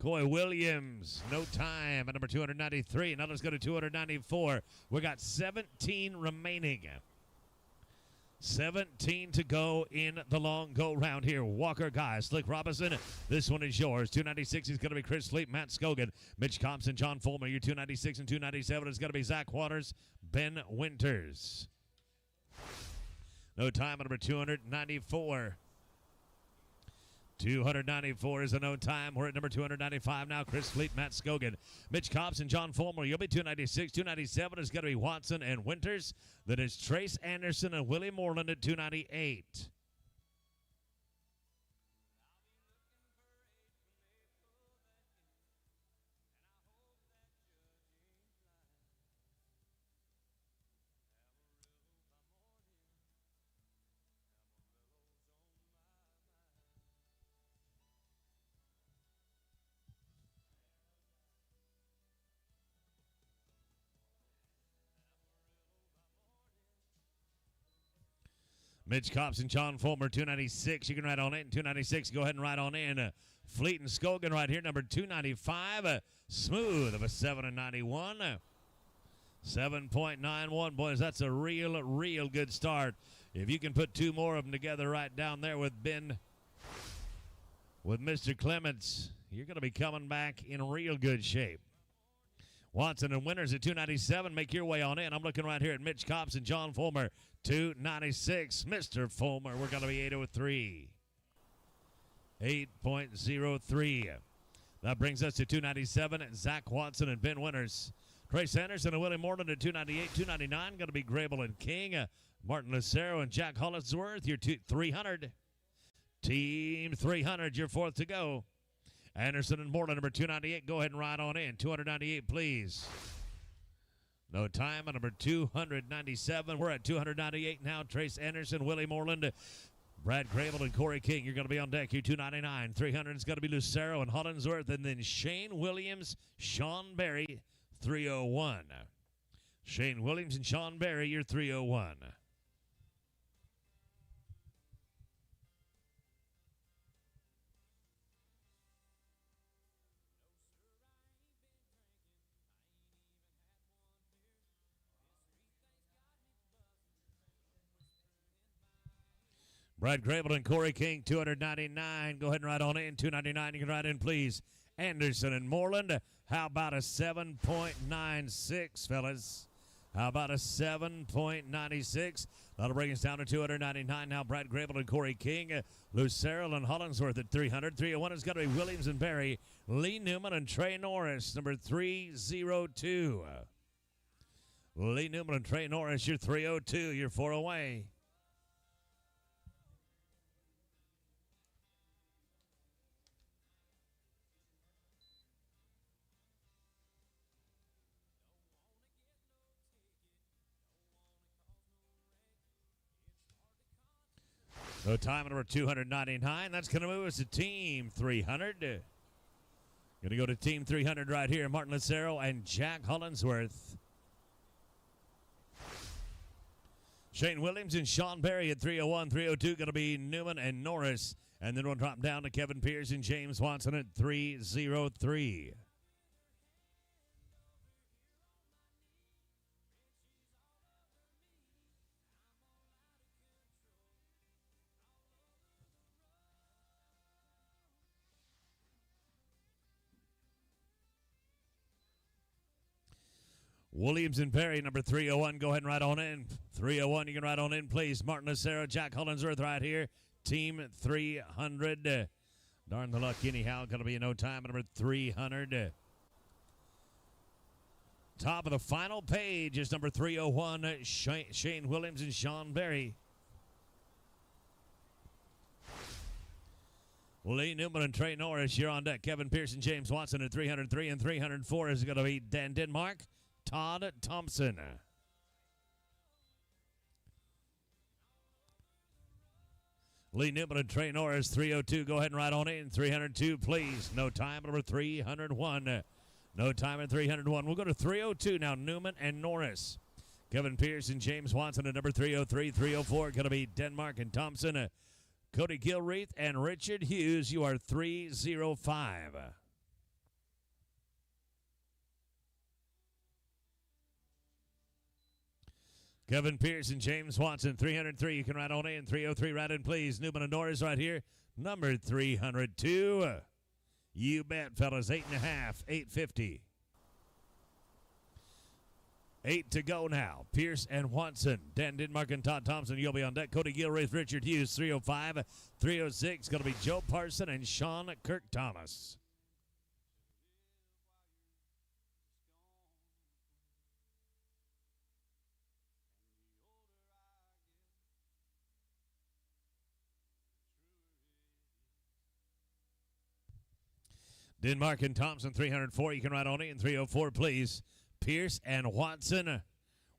Coy Williams, no time at number 293. Now let's go to 294. We got 17 remaining. 17 to go in the long go round here. Walker Guy, Slick Robinson, this one is yours. 296 is going to be Chris Fleet, Matt Scogan, Mitch Thompson, John Fulmer. Your 296 and 297 is going to be Zach Waters, Ben Winters. No time at number 294. 294 is a no time. We're at number 295 now. Chris Fleet, Matt Scogan, Mitch Thompson, John Fulmer. You'll be 296. 297 is going to be Watson and Winters. Then it's Trace Anderson and Willie Moreland at 298. Mitch Copps and John Fulmer, 296. You can ride on in. 296, go ahead and ride on in. Fleet and Scogan right here, number 295. Smooth of a 7 and 91. 7.91, boys. That's a real good start. If you can put 2 more of them together right down there with Mr. Clements, you're going to be coming back in real good shape. Watson and Winters at 297. Make your way on in. I'm looking right here at Mitch Copps and John Fulmer, 296. Mr. Fulmer, we're going to be 803. 8.03. That brings us to 297. Zach Watson and Ben Winters. Trace Anderson and Willie Moreland at 298. 299 going to be Grable and King. Martin Lucero and Jack Hollingsworth, your 300. Team 300, your 4th to go. Anderson and Moreland, number 298. Go ahead and ride on in. 298, please. No time on number 297. We're at 298 now. Trace Anderson, Willie Moreland, Brad Grable, and Corey King. You're going to be on deck. You're 299. 300 is going to be Lucero and Hollingsworth. And then Shane Williams, Sean Berry, 301. Shane Williams and Sean Berry, you're 301. Brad Grable and Corey King, 299. Go ahead and ride on in. 299, you can ride in, please. Anderson and Moreland. How about a 7.96, fellas? How about a 7.96? That'll bring us down to 299 now. Brad Grable and Corey King. Lucero and Hollingsworth at 300. 301 is going to be Williams and Berry. Lee Newman and Trey Norris, number 302. Lee Newman and Trey Norris, you're 302. You're 4 away. So time number 299. That's going to move us to Team 300. Going to go to Team 300 right here. Martin Lucero and Jack Hollingsworth. Shane Williams and Sean Berry at 301. 302 going to be Newman and Norris. And then we'll drop down to Kevin Pierce and James Watson at 303. Williams and Perry, number 301. Go ahead and ride on in. 301, you can ride on in, please. Martin Lucero, Jack Hollingsworth right here. Team 300. Darn the luck anyhow. Going to be in no time. Number 300. Top of the final page is number 301, Shane Williams and Sean Berry. Lee Newman and Trey Norris, you're on deck. Kevin Pearson, James Watson at 303 and 304 is going to be Dan Denmark. Todd Thompson. Lee Newman and Trey Norris, 302. Go ahead and ride on in. 302, please. No time, number 301. No time at 301. We'll go to 302 now. Newman and Norris. Kevin Pierce and James Watson at number 303. 304 going to be Denmark and Thompson. Cody Gilreath and Richard Hughes. You are 305. Kevin Pierce and James Watson, 303. You can ride on in. 303, ride in, please. Newman and Norris right here. Number 302. You bet, fellas. 8.5, 850. 8 to go now. Pierce and Watson. Dan Denmark and Todd Thompson. You'll be on deck. Cody Gilreath, Richard Hughes, 305. 306. Going to be Joe Parson and Sean Kirk Thomas. Denmark and Thompson, 304. You can ride on in. 304, please. Pierce and Watson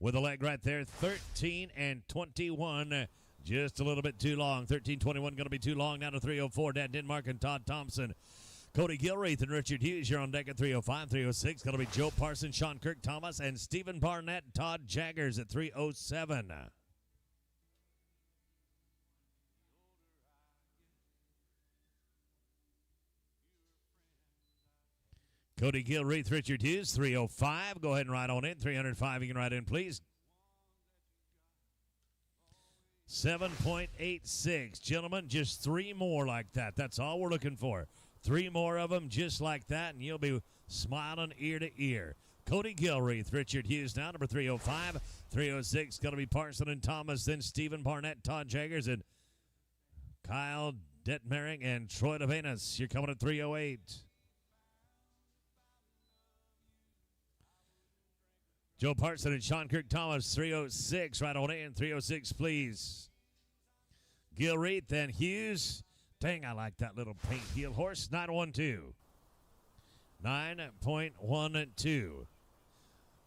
with a leg right there. 13 and 21. Just a little bit too long. 13-21 going to be too long. Now to 304. Dan Denmark and Todd Thompson. Cody Gilreath and Richard Hughes, you're on deck at 305. 306 going to be Joe Parson, Sean Kirk Thomas, and Stephen Barnett, Todd Jaggers at 307. Cody Gilreath, Richard Hughes, 305. Go ahead and ride on in. 305, you can ride in, please. 7.86. Gentlemen, just 3 more like that. That's all we're looking for. 3 more of them just like that, and you'll be smiling ear to ear. Cody Gilreath, Richard Hughes now, number 305. 306, going to be Parson and Thomas, then Stephen Barnett, Todd Jaggers, and Kyle Detmering and Troy DeVenas. You're coming at 308. Joe Parson and Sean Kirk Thomas, 306. Right on in. 306, please. Gilreath and Hughes. Dang, I like that little paint heel horse. 912. 9.12.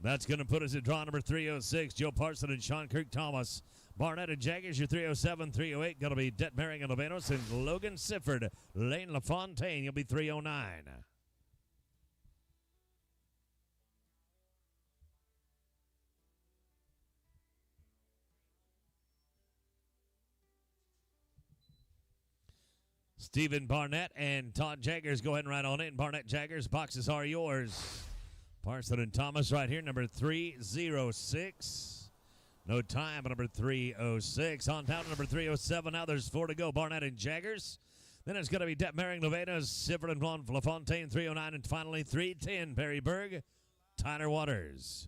That's going to put us at draw number 306. Joe Parson and Sean Kirk Thomas. Barnett and Jaggers, your 307. 308 going to be Detmering and Levanos, and Logan Sifford. Lane LaFontaine, you'll be 309. Stephen Barnett and Todd Jaggers, go ahead and ride on in. Barnett, Jaggers, boxes are yours. Parson and Thomas right here, number 306. No time, number 306. On down to number 307. Now there's 4 to go. Barnett and Jaggers. Then it's going to be Detmering, Novenas, Sifford and LaFontaine, 309, and finally 310, Berryberg, Tyler Waters.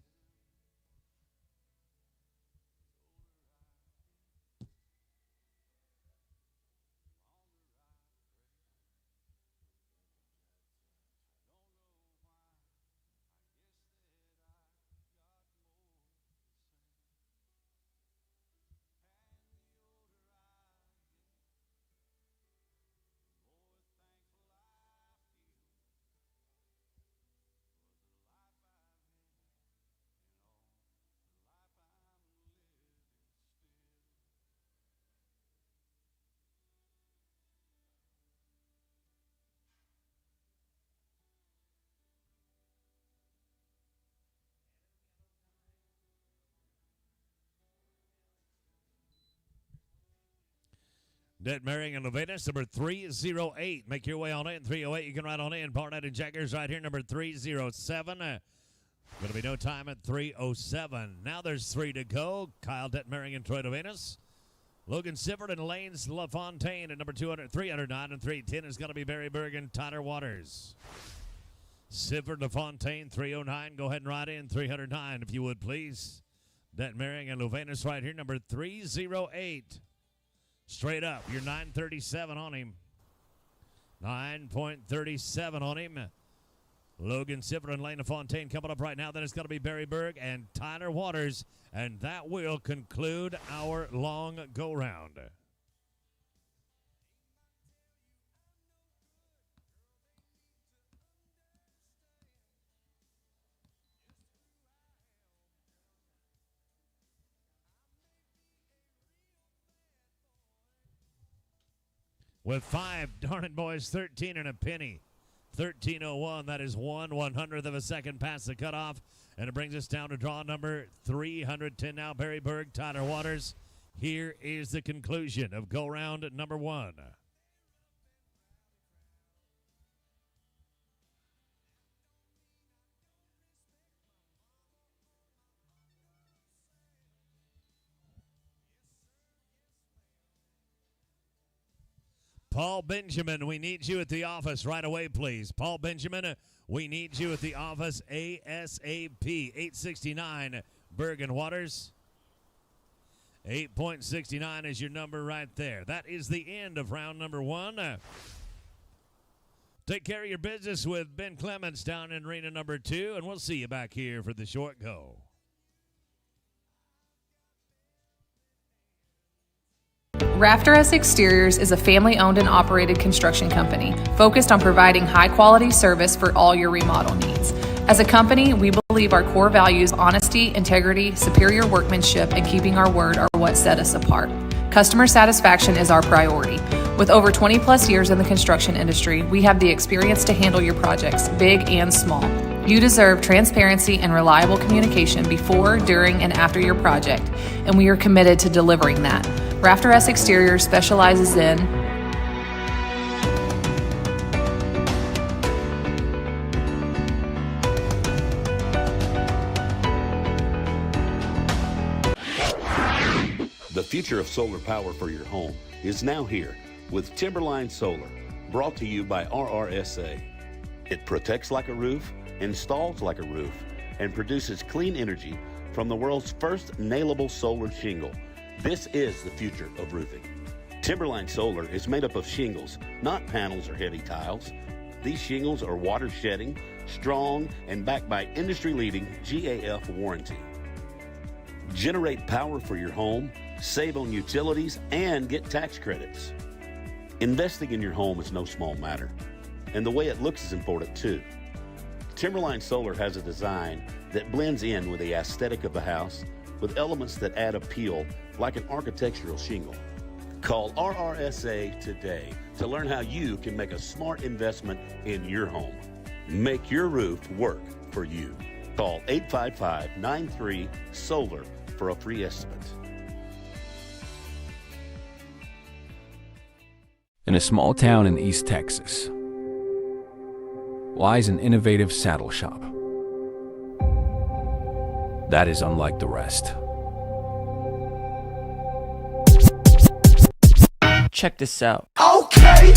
Detmering and Novenas, number 308. Make your way on in. 308, you can ride on in. Barnett and Jaggers right here, number 307. Going to be no time at 307. Now there's 3 to go. Kyle Detmering and Troy Novenas. Logan Sifford and Lanes LaFontaine at number 309 and 310 is going to be Berryberg and Tyler Waters. Sifford, LaFontaine, 309. Go ahead and ride in. 309, if you would, please. Detmering and Novenas right here, number 308. Straight up, you're 937 on him. 9.37 on him. Logan Sifford and Lane Fontaine coming up right now. Then it's going to be Berryberg and Tyler Waters. And that will conclude our long go-round. With 5, darn it, boys, 13 and a penny. 13:01, that is 1/100th of a second past the cutoff. And it brings us down to draw number 310 now. Berryberg, Tyler Waters. Here is the conclusion of go-round number 1. Paul Benjamin, we need you at the office right away, please. Paul Benjamin, we need you at the office ASAP. 869 Bergen Waters. 8.69 is your number right there. That is the end of round number 1. Take care of your business with Ben Clements down in arena number 2, and we'll see you back here for the short go. Rafter S Exteriors is a family-owned and operated construction company focused on providing high-quality service for all your remodel needs. As a company, we believe our core values, honesty, integrity, superior workmanship, and keeping our word are what set us apart. Customer satisfaction is our priority. With over 20-plus years in the construction industry, we have the experience to handle your projects, big and small. You deserve transparency and reliable communication before, during, and after your project, and we are committed to delivering that. Rafter S Exteriors specializes in The future of solar power for your home is now here with Timberline Solar, brought to you by RRSA. It protects like a roof, installs like a roof, and produces clean energy from the world's first nailable solar shingle. This is the future of roofing. Timberline Solar is made up of shingles, not panels or heavy tiles. These shingles are water shedding, strong, and backed by industry-leading GAF warranty. Generate power for your home, save on utilities, and get tax credits. Investing in your home is no small matter, and the way it looks is important too. Timberline Solar has a design that blends in with the aesthetic of the house with elements that add appeal like an architectural shingle. Call RRSA today to learn how you can make a smart investment in your home. Make your roof work for you. Call 855-93-SOLAR for a free estimate. In a small town in East Texas lies an innovative saddle shop that is unlike the rest. Check this out. Okay.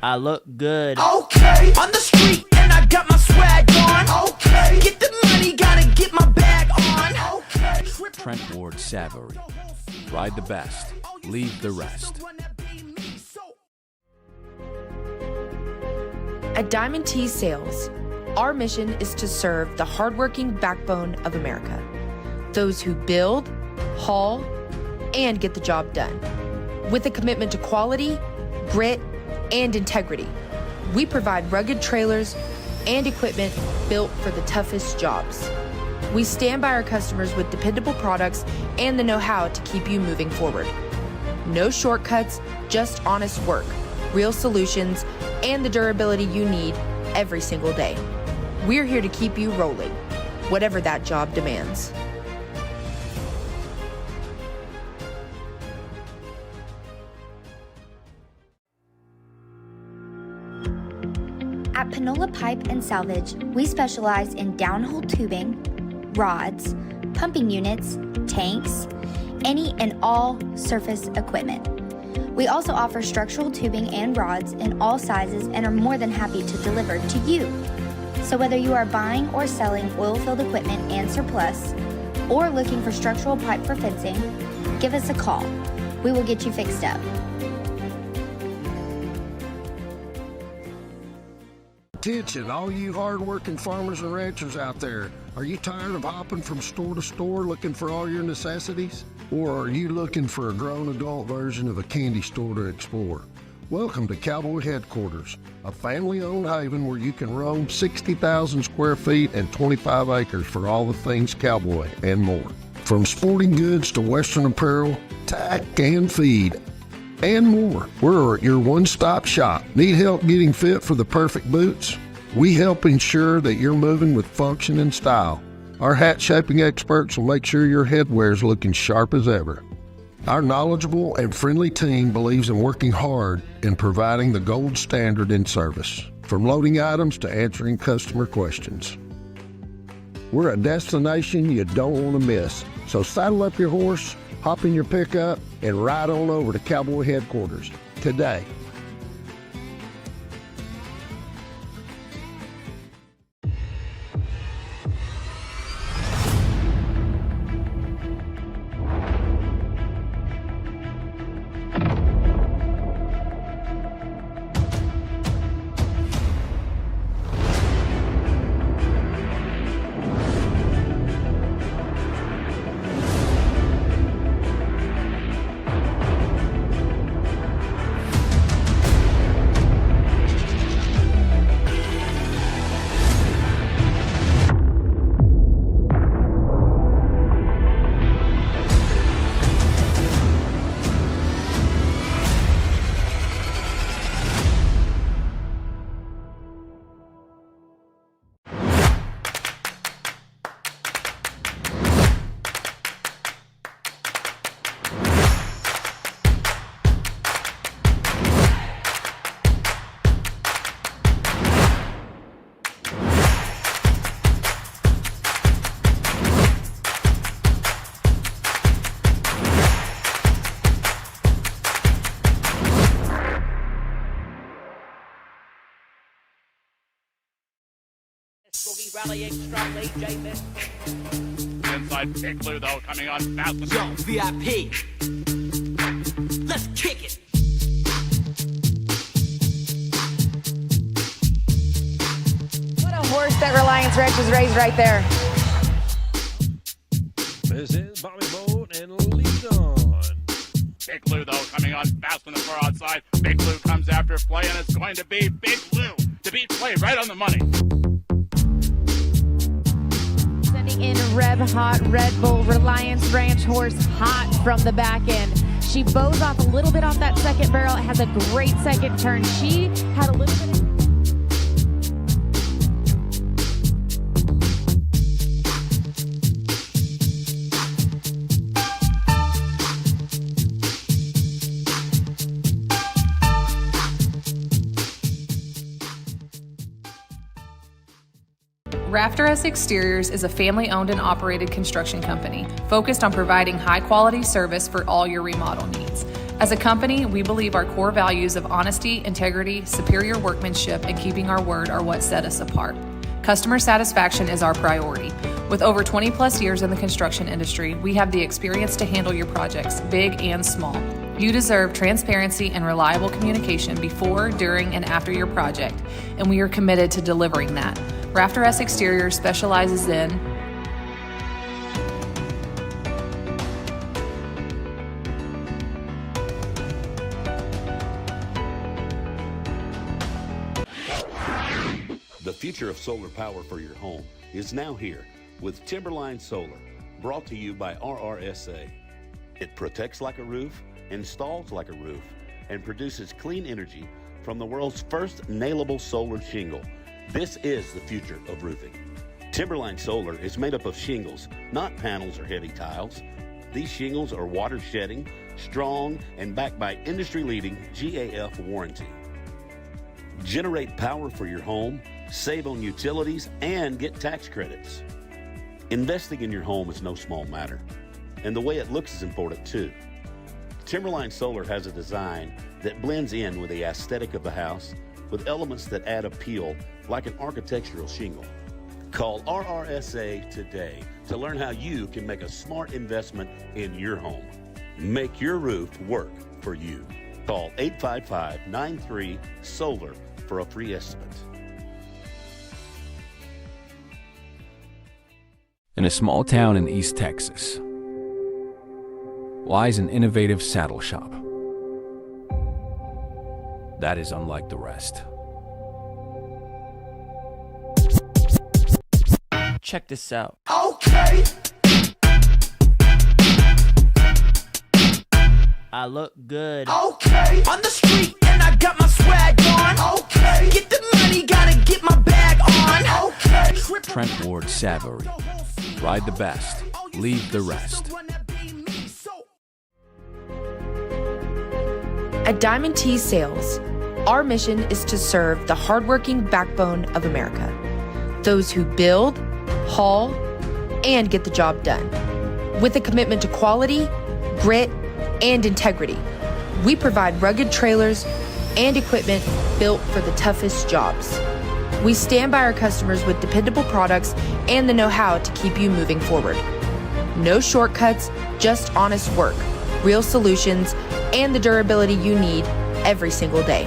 I look good. Okay, on the street and I got my swag on. Okay, get the money, gotta get my bag on. Okay, Trent Ward Savory. Ride the best. Leave the rest. At Diamond Tea Sales, our mission is to serve the hardworking backbone of America. Those who build, haul, and get the job done. With a commitment to quality, grit, and integrity, we provide rugged trailers and equipment built for the toughest jobs. We stand by our customers with dependable products and the know-how to keep you moving forward. No shortcuts, just honest work, real solutions, and the durability you need every single day. We're here to keep you rolling, whatever that job demands. At Panola Pipe and Salvage, we specialize in downhole tubing, rods, pumping units, tanks, any and all surface equipment. We also offer structural tubing and rods in all sizes and are more than happy to deliver to you. So whether you are buying or selling oil-filled equipment and surplus, or looking for structural pipe for fencing, give us a call. We will get you fixed up. Attention, all you hard-working farmers and ranchers out there. Are you tired of hopping from store to store looking for all your necessities? Or are you looking for a grown adult version of a candy store to explore? Welcome to Cowboy Headquarters, a family-owned haven where you can roam 60,000 square feet and 25 acres for all the things cowboy and more. From sporting goods to Western apparel, tack and feed, and more. We're your one-stop shop. Need help getting fit for the perfect boots? We help ensure that you're moving with function and style. Our hat shaping experts will make sure your headwear's looking sharp as ever. Our knowledgeable and friendly team believes in working hard and providing the gold standard in service, from loading items to answering customer questions. We're a destination you don't want to miss. So saddle up your horse, hop in your pickup, and ride on over to Cowboy Headquarters today. Inside Igloo, though, coming on fast. Yo, VIP. Let's kick it. What a horse that Reliance Ranch has raised right there. This is Bobby Boat and lead on. Big Lou, though, coming on fast from the far outside. Big Lou comes after play, and it's going to be Big Lou to beat play right on the money. Sending in Red Hot Red Bull Reliance Ranch horse hot from the back end. She bows off a little bit off that second barrel. It has a great second turn. She had a little bit of... Rafter S Exteriors is a family-owned and operated construction company focused on providing high-quality service for all your remodel needs. As a company, we believe our core values of honesty, integrity, superior workmanship, and keeping our word are what set us apart. Customer satisfaction is our priority. With over 20 plus years in the construction industry, we have the experience to handle your projects, big and small. You deserve transparency and reliable communication before, during, and after your project, and we are committed to delivering that. Rafter S Exteriors specializes in The future of solar power for your home is now here with Timberline Solar, brought to you by RRSA. It protects like a roof, installs like a roof, and produces clean energy from the world's first nailable solar shingle. This is the future of roofing. Timberline Solar is made up of shingles, not panels or heavy tiles. These shingles are water shedding, strong, and backed by industry-leading GAF warranty. Generate power for your home, save on utilities, and get tax credits. Investing in your home is no small matter, and the way it looks is important too. Timberline Solar has a design that blends in with the aesthetic of the house with elements that add appeal like an architectural shingle. Call RRSA today to learn how you can make a smart investment in your home. Make your roof work for you. Call 855-93-SOLAR for a free estimate. In a small town in East Texas lies an innovative saddle shop that is unlike the rest. Check this out. Okay. I look good. Okay. On the street and I got my swag on. Okay. Get the money, gotta get my bag on. Okay. Trent Ward Savory. Ride the best. Leave the rest. At Diamond T Sales, our mission is to serve the hardworking backbone of America. Those who build, haul, and get the job done. With a commitment to quality, grit, and integrity, we provide rugged trailers and equipment built for the toughest jobs. We stand by our customers with dependable products and the know-how to keep you moving forward. No shortcuts, just honest work, real solutions, and the durability you need every single day.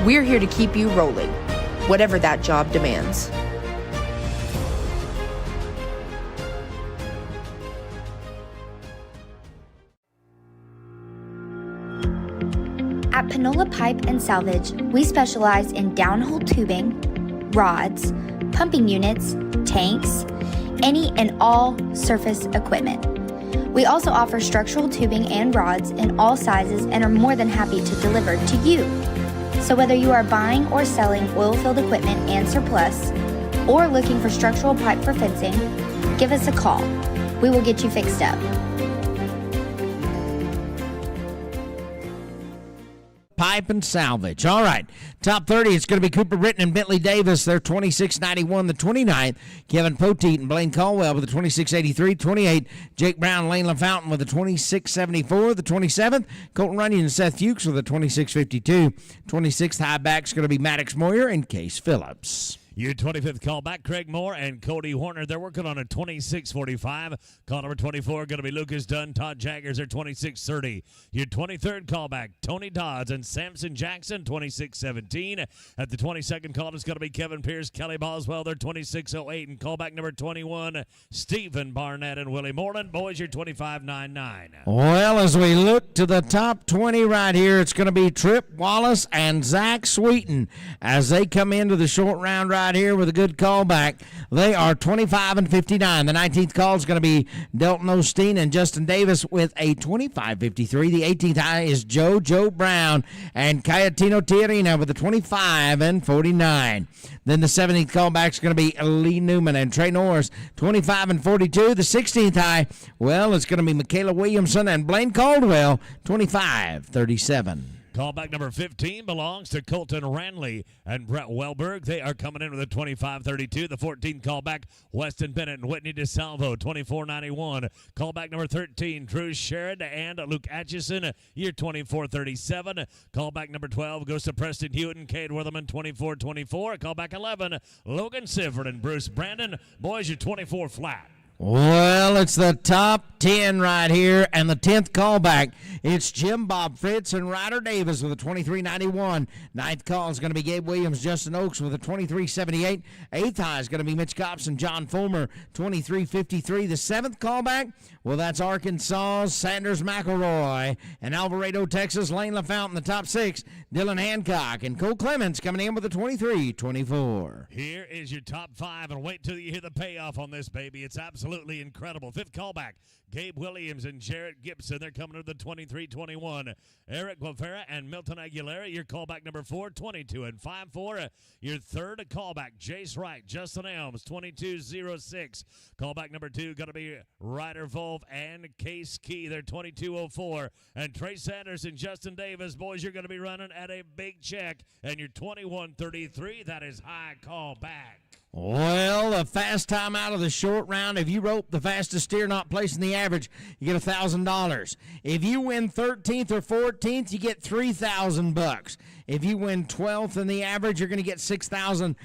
We're here to keep you rolling, whatever that job demands. At Panola Pipe and Salvage, we specialize in downhole tubing, rods, pumping units, tanks, any and all surface equipment. We also offer structural tubing and rods in all sizes and are more than happy to deliver to you. So whether you are buying or selling oil-filled equipment and surplus, or looking for structural pipe for fencing, give us a call. We will get you fixed up. Pipe and Salvage. All right. Top 30, it's going to be Cooper Britton and Bentley Davis. They're 26.91 the 29th. Kevin Poteet and Blaine Caldwell with the 26.83. 28, Jake Brown, Lane LaFountain with the 26.74. The 27th, Colton Runyon and Seth Fuchs with the 26.52. 26th high back is going to be Maddox Moyer and Case Phillips. Your 25th callback, Craig Moore and Cody Horner. They're working on a 26.45. Call number 24 going to be Lucas Dunn. Todd Jaggers are 26.30. Your 23rd callback, Tony Dodds and Samson Jackson, 26.17. At the 22nd call, it's going to be Kevin Pierce, Kelly Boswell. They're 26.08. And callback number 21, Stephen Barnett and Willie Moreland. Boys, your 25.99. Well, as we look to the top 20 right here, it's going to be Trip Wallace and Zach Sweeten as they come into the short round right here with a good callback. They are 25.59. The 19th call is going to be Delton Osteen and Justin Davis with a 25.53. The 18th high is Joe Brown and Cayetano Tiarina with a 25.49. Then the 17th callback is going to be Lee Newman and Trey Norris, 25.42. The 16th high, well, it's going to be Michaela Williamson and Blaine Caldwell, 25.37. Callback number 15 belongs to Colton Ranley and Brett Welberg. They are coming in with a 25-32. The 14 callback, Weston Bennett and Whitney DeSalvo, 24-91. Callback number 13, Drew Sherrod and Luke Atchison, year 24-37. Callback number 12 goes to Preston Hewitt and Cade Wortherman, 24-24. Callback 11, Logan Sifford and Bruce Brandon. Boys, you're 24 flat. Well, it's the top 10 right here, and the 10th callback. It's Jim Bob Fritz and Ryder Davis with a 23-91. Ninth call is going to be Gabe Williams, Justin Oaks with a 23-78. Eighth high is going to be Mitch Copson, John Fulmer, 23-53. The 7th callback, well, that's Arkansas, Sanders McElroy, and Alvarado, Texas, Lane LaFountain. The top 6, Dylan Hancock and Cole Clements coming in with a 23-24. Here is your top 5, and wait till you hear the payoff on this, baby. It's absolutely incredible. 5th callback, Gabe Williams and Jarrett Gibson. They're coming to the 23-21. Eric Guevara and Milton Aguilera, your callback number 4, 22-5-4. Your 3rd callback, Jace Wright, Justin Elms, 22-06. Callback number 2 going to be Ryder Volve and Case Key. They're 22-04. And Trey Sanders and Justin Davis, boys, you're going to be running at a big check. And you're 21-33. That is high callback. Well, the fast time out of the short round, if you rope the fastest steer not placing the average, you get $1,000. If you win 13th or 14th, you get $3,000. If you win 12th in the average, you're going to get $6,500.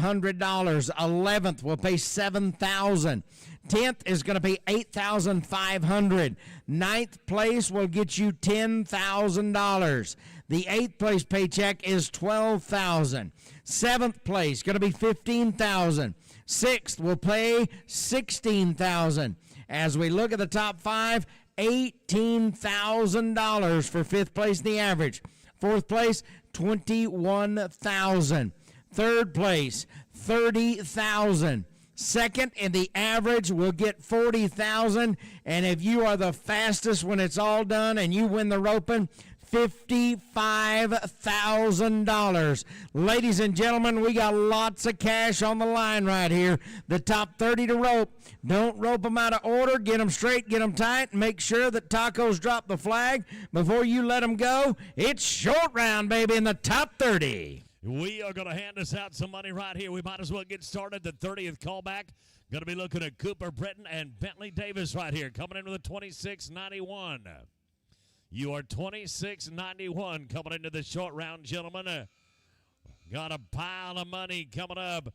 11th will pay $7,000. 10th is going to pay $8,500. 9th place will get you $10,000. The 8th place paycheck is $12,000. 7th place going to be $15,000. 6th will pay $16,000. As we look at the top 5, $18,000 for 5th place in the average. 4th place, $21,000. 3rd place, $30,000. Second in the average will get $40,000, and if you are the fastest when it's all done and you win the roping, $55,000. Ladies and gentlemen, we got lots of cash on the line right here. The top 30 to rope. Don't rope them out of order. Get them straight, get them tight, and make sure that Tacos drop the flag before you let them go. It's short round, baby, in the top 30. We are going to hand us out some money right here. We might as well get started. The 30th callback. Going to be looking at Cooper Britton and Bentley Davis right here. Coming in with a 26.91. You are 26.91 coming into the short round, gentlemen. Got a pile of money coming up.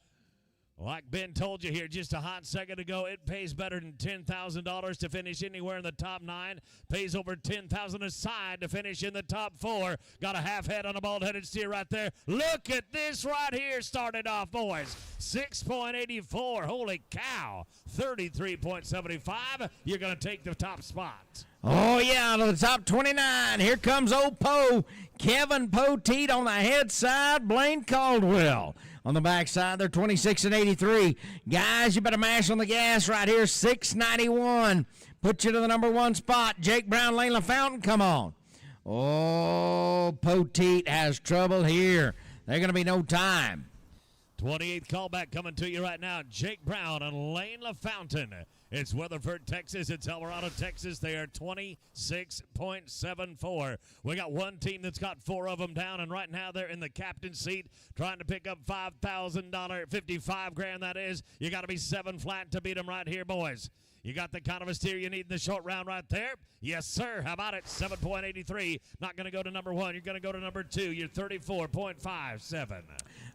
Like Ben told you here just a hot second ago, it pays better than $10,000 to finish anywhere in the top 9. Pays over $10,000 a side to finish in the top 4. Got a half head on a bald-headed steer right there. Look at this right here. Started off, boys. 6.84. Holy cow. 33.75. You're going to take the top spot. Oh, yeah, to the top 29. Here comes old Poe. Kevin Poteet on the head side. Blaine Caldwell on the backside. They're 26-83. Guys, you better mash on the gas right here. 6.91. Put you to the number 1 spot. Jake Brown, Lane LaFountain, come on. Oh, Poteet has trouble here. They're going to be no time. 28th callback coming to you right now. Jake Brown and Lane LaFountain. It's Weatherford, Texas. It's El Dorado, Texas. They are 26.74. We got one team that's got 4 of them down, and right now they're in the captain's seat trying to pick up $5,000, 55 grand that is. You got to be 7 flat to beat them right here, boys. You got the kind of a steer you need in the short round right there? Yes, sir. How about it? 7.83. Not going to go to number 1. You're going to go to number 2. You're 34.57.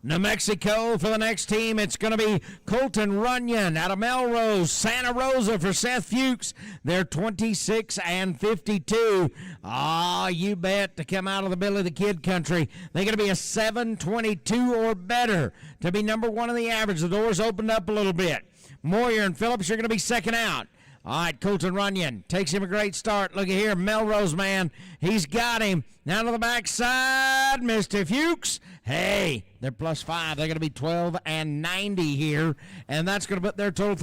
New Mexico for the next team. It's going to be Colton Runyon out of Melrose, Santa Rosa for Seth Fuchs. They're 26-52. Ah, you bet, to come out of the Billy the Kid country. They're going to be a 7.22 or better to be number 1 in the average. The doors opened up a little bit. Moyer and Phillips are going to be second out. All right, Colton Runyon takes him a great start. Look at here, Melrose man. He's got him. Now to the backside, Mr. Fuchs. Hey, they're +5. They're going to be 12-90 here, and that's going to put their total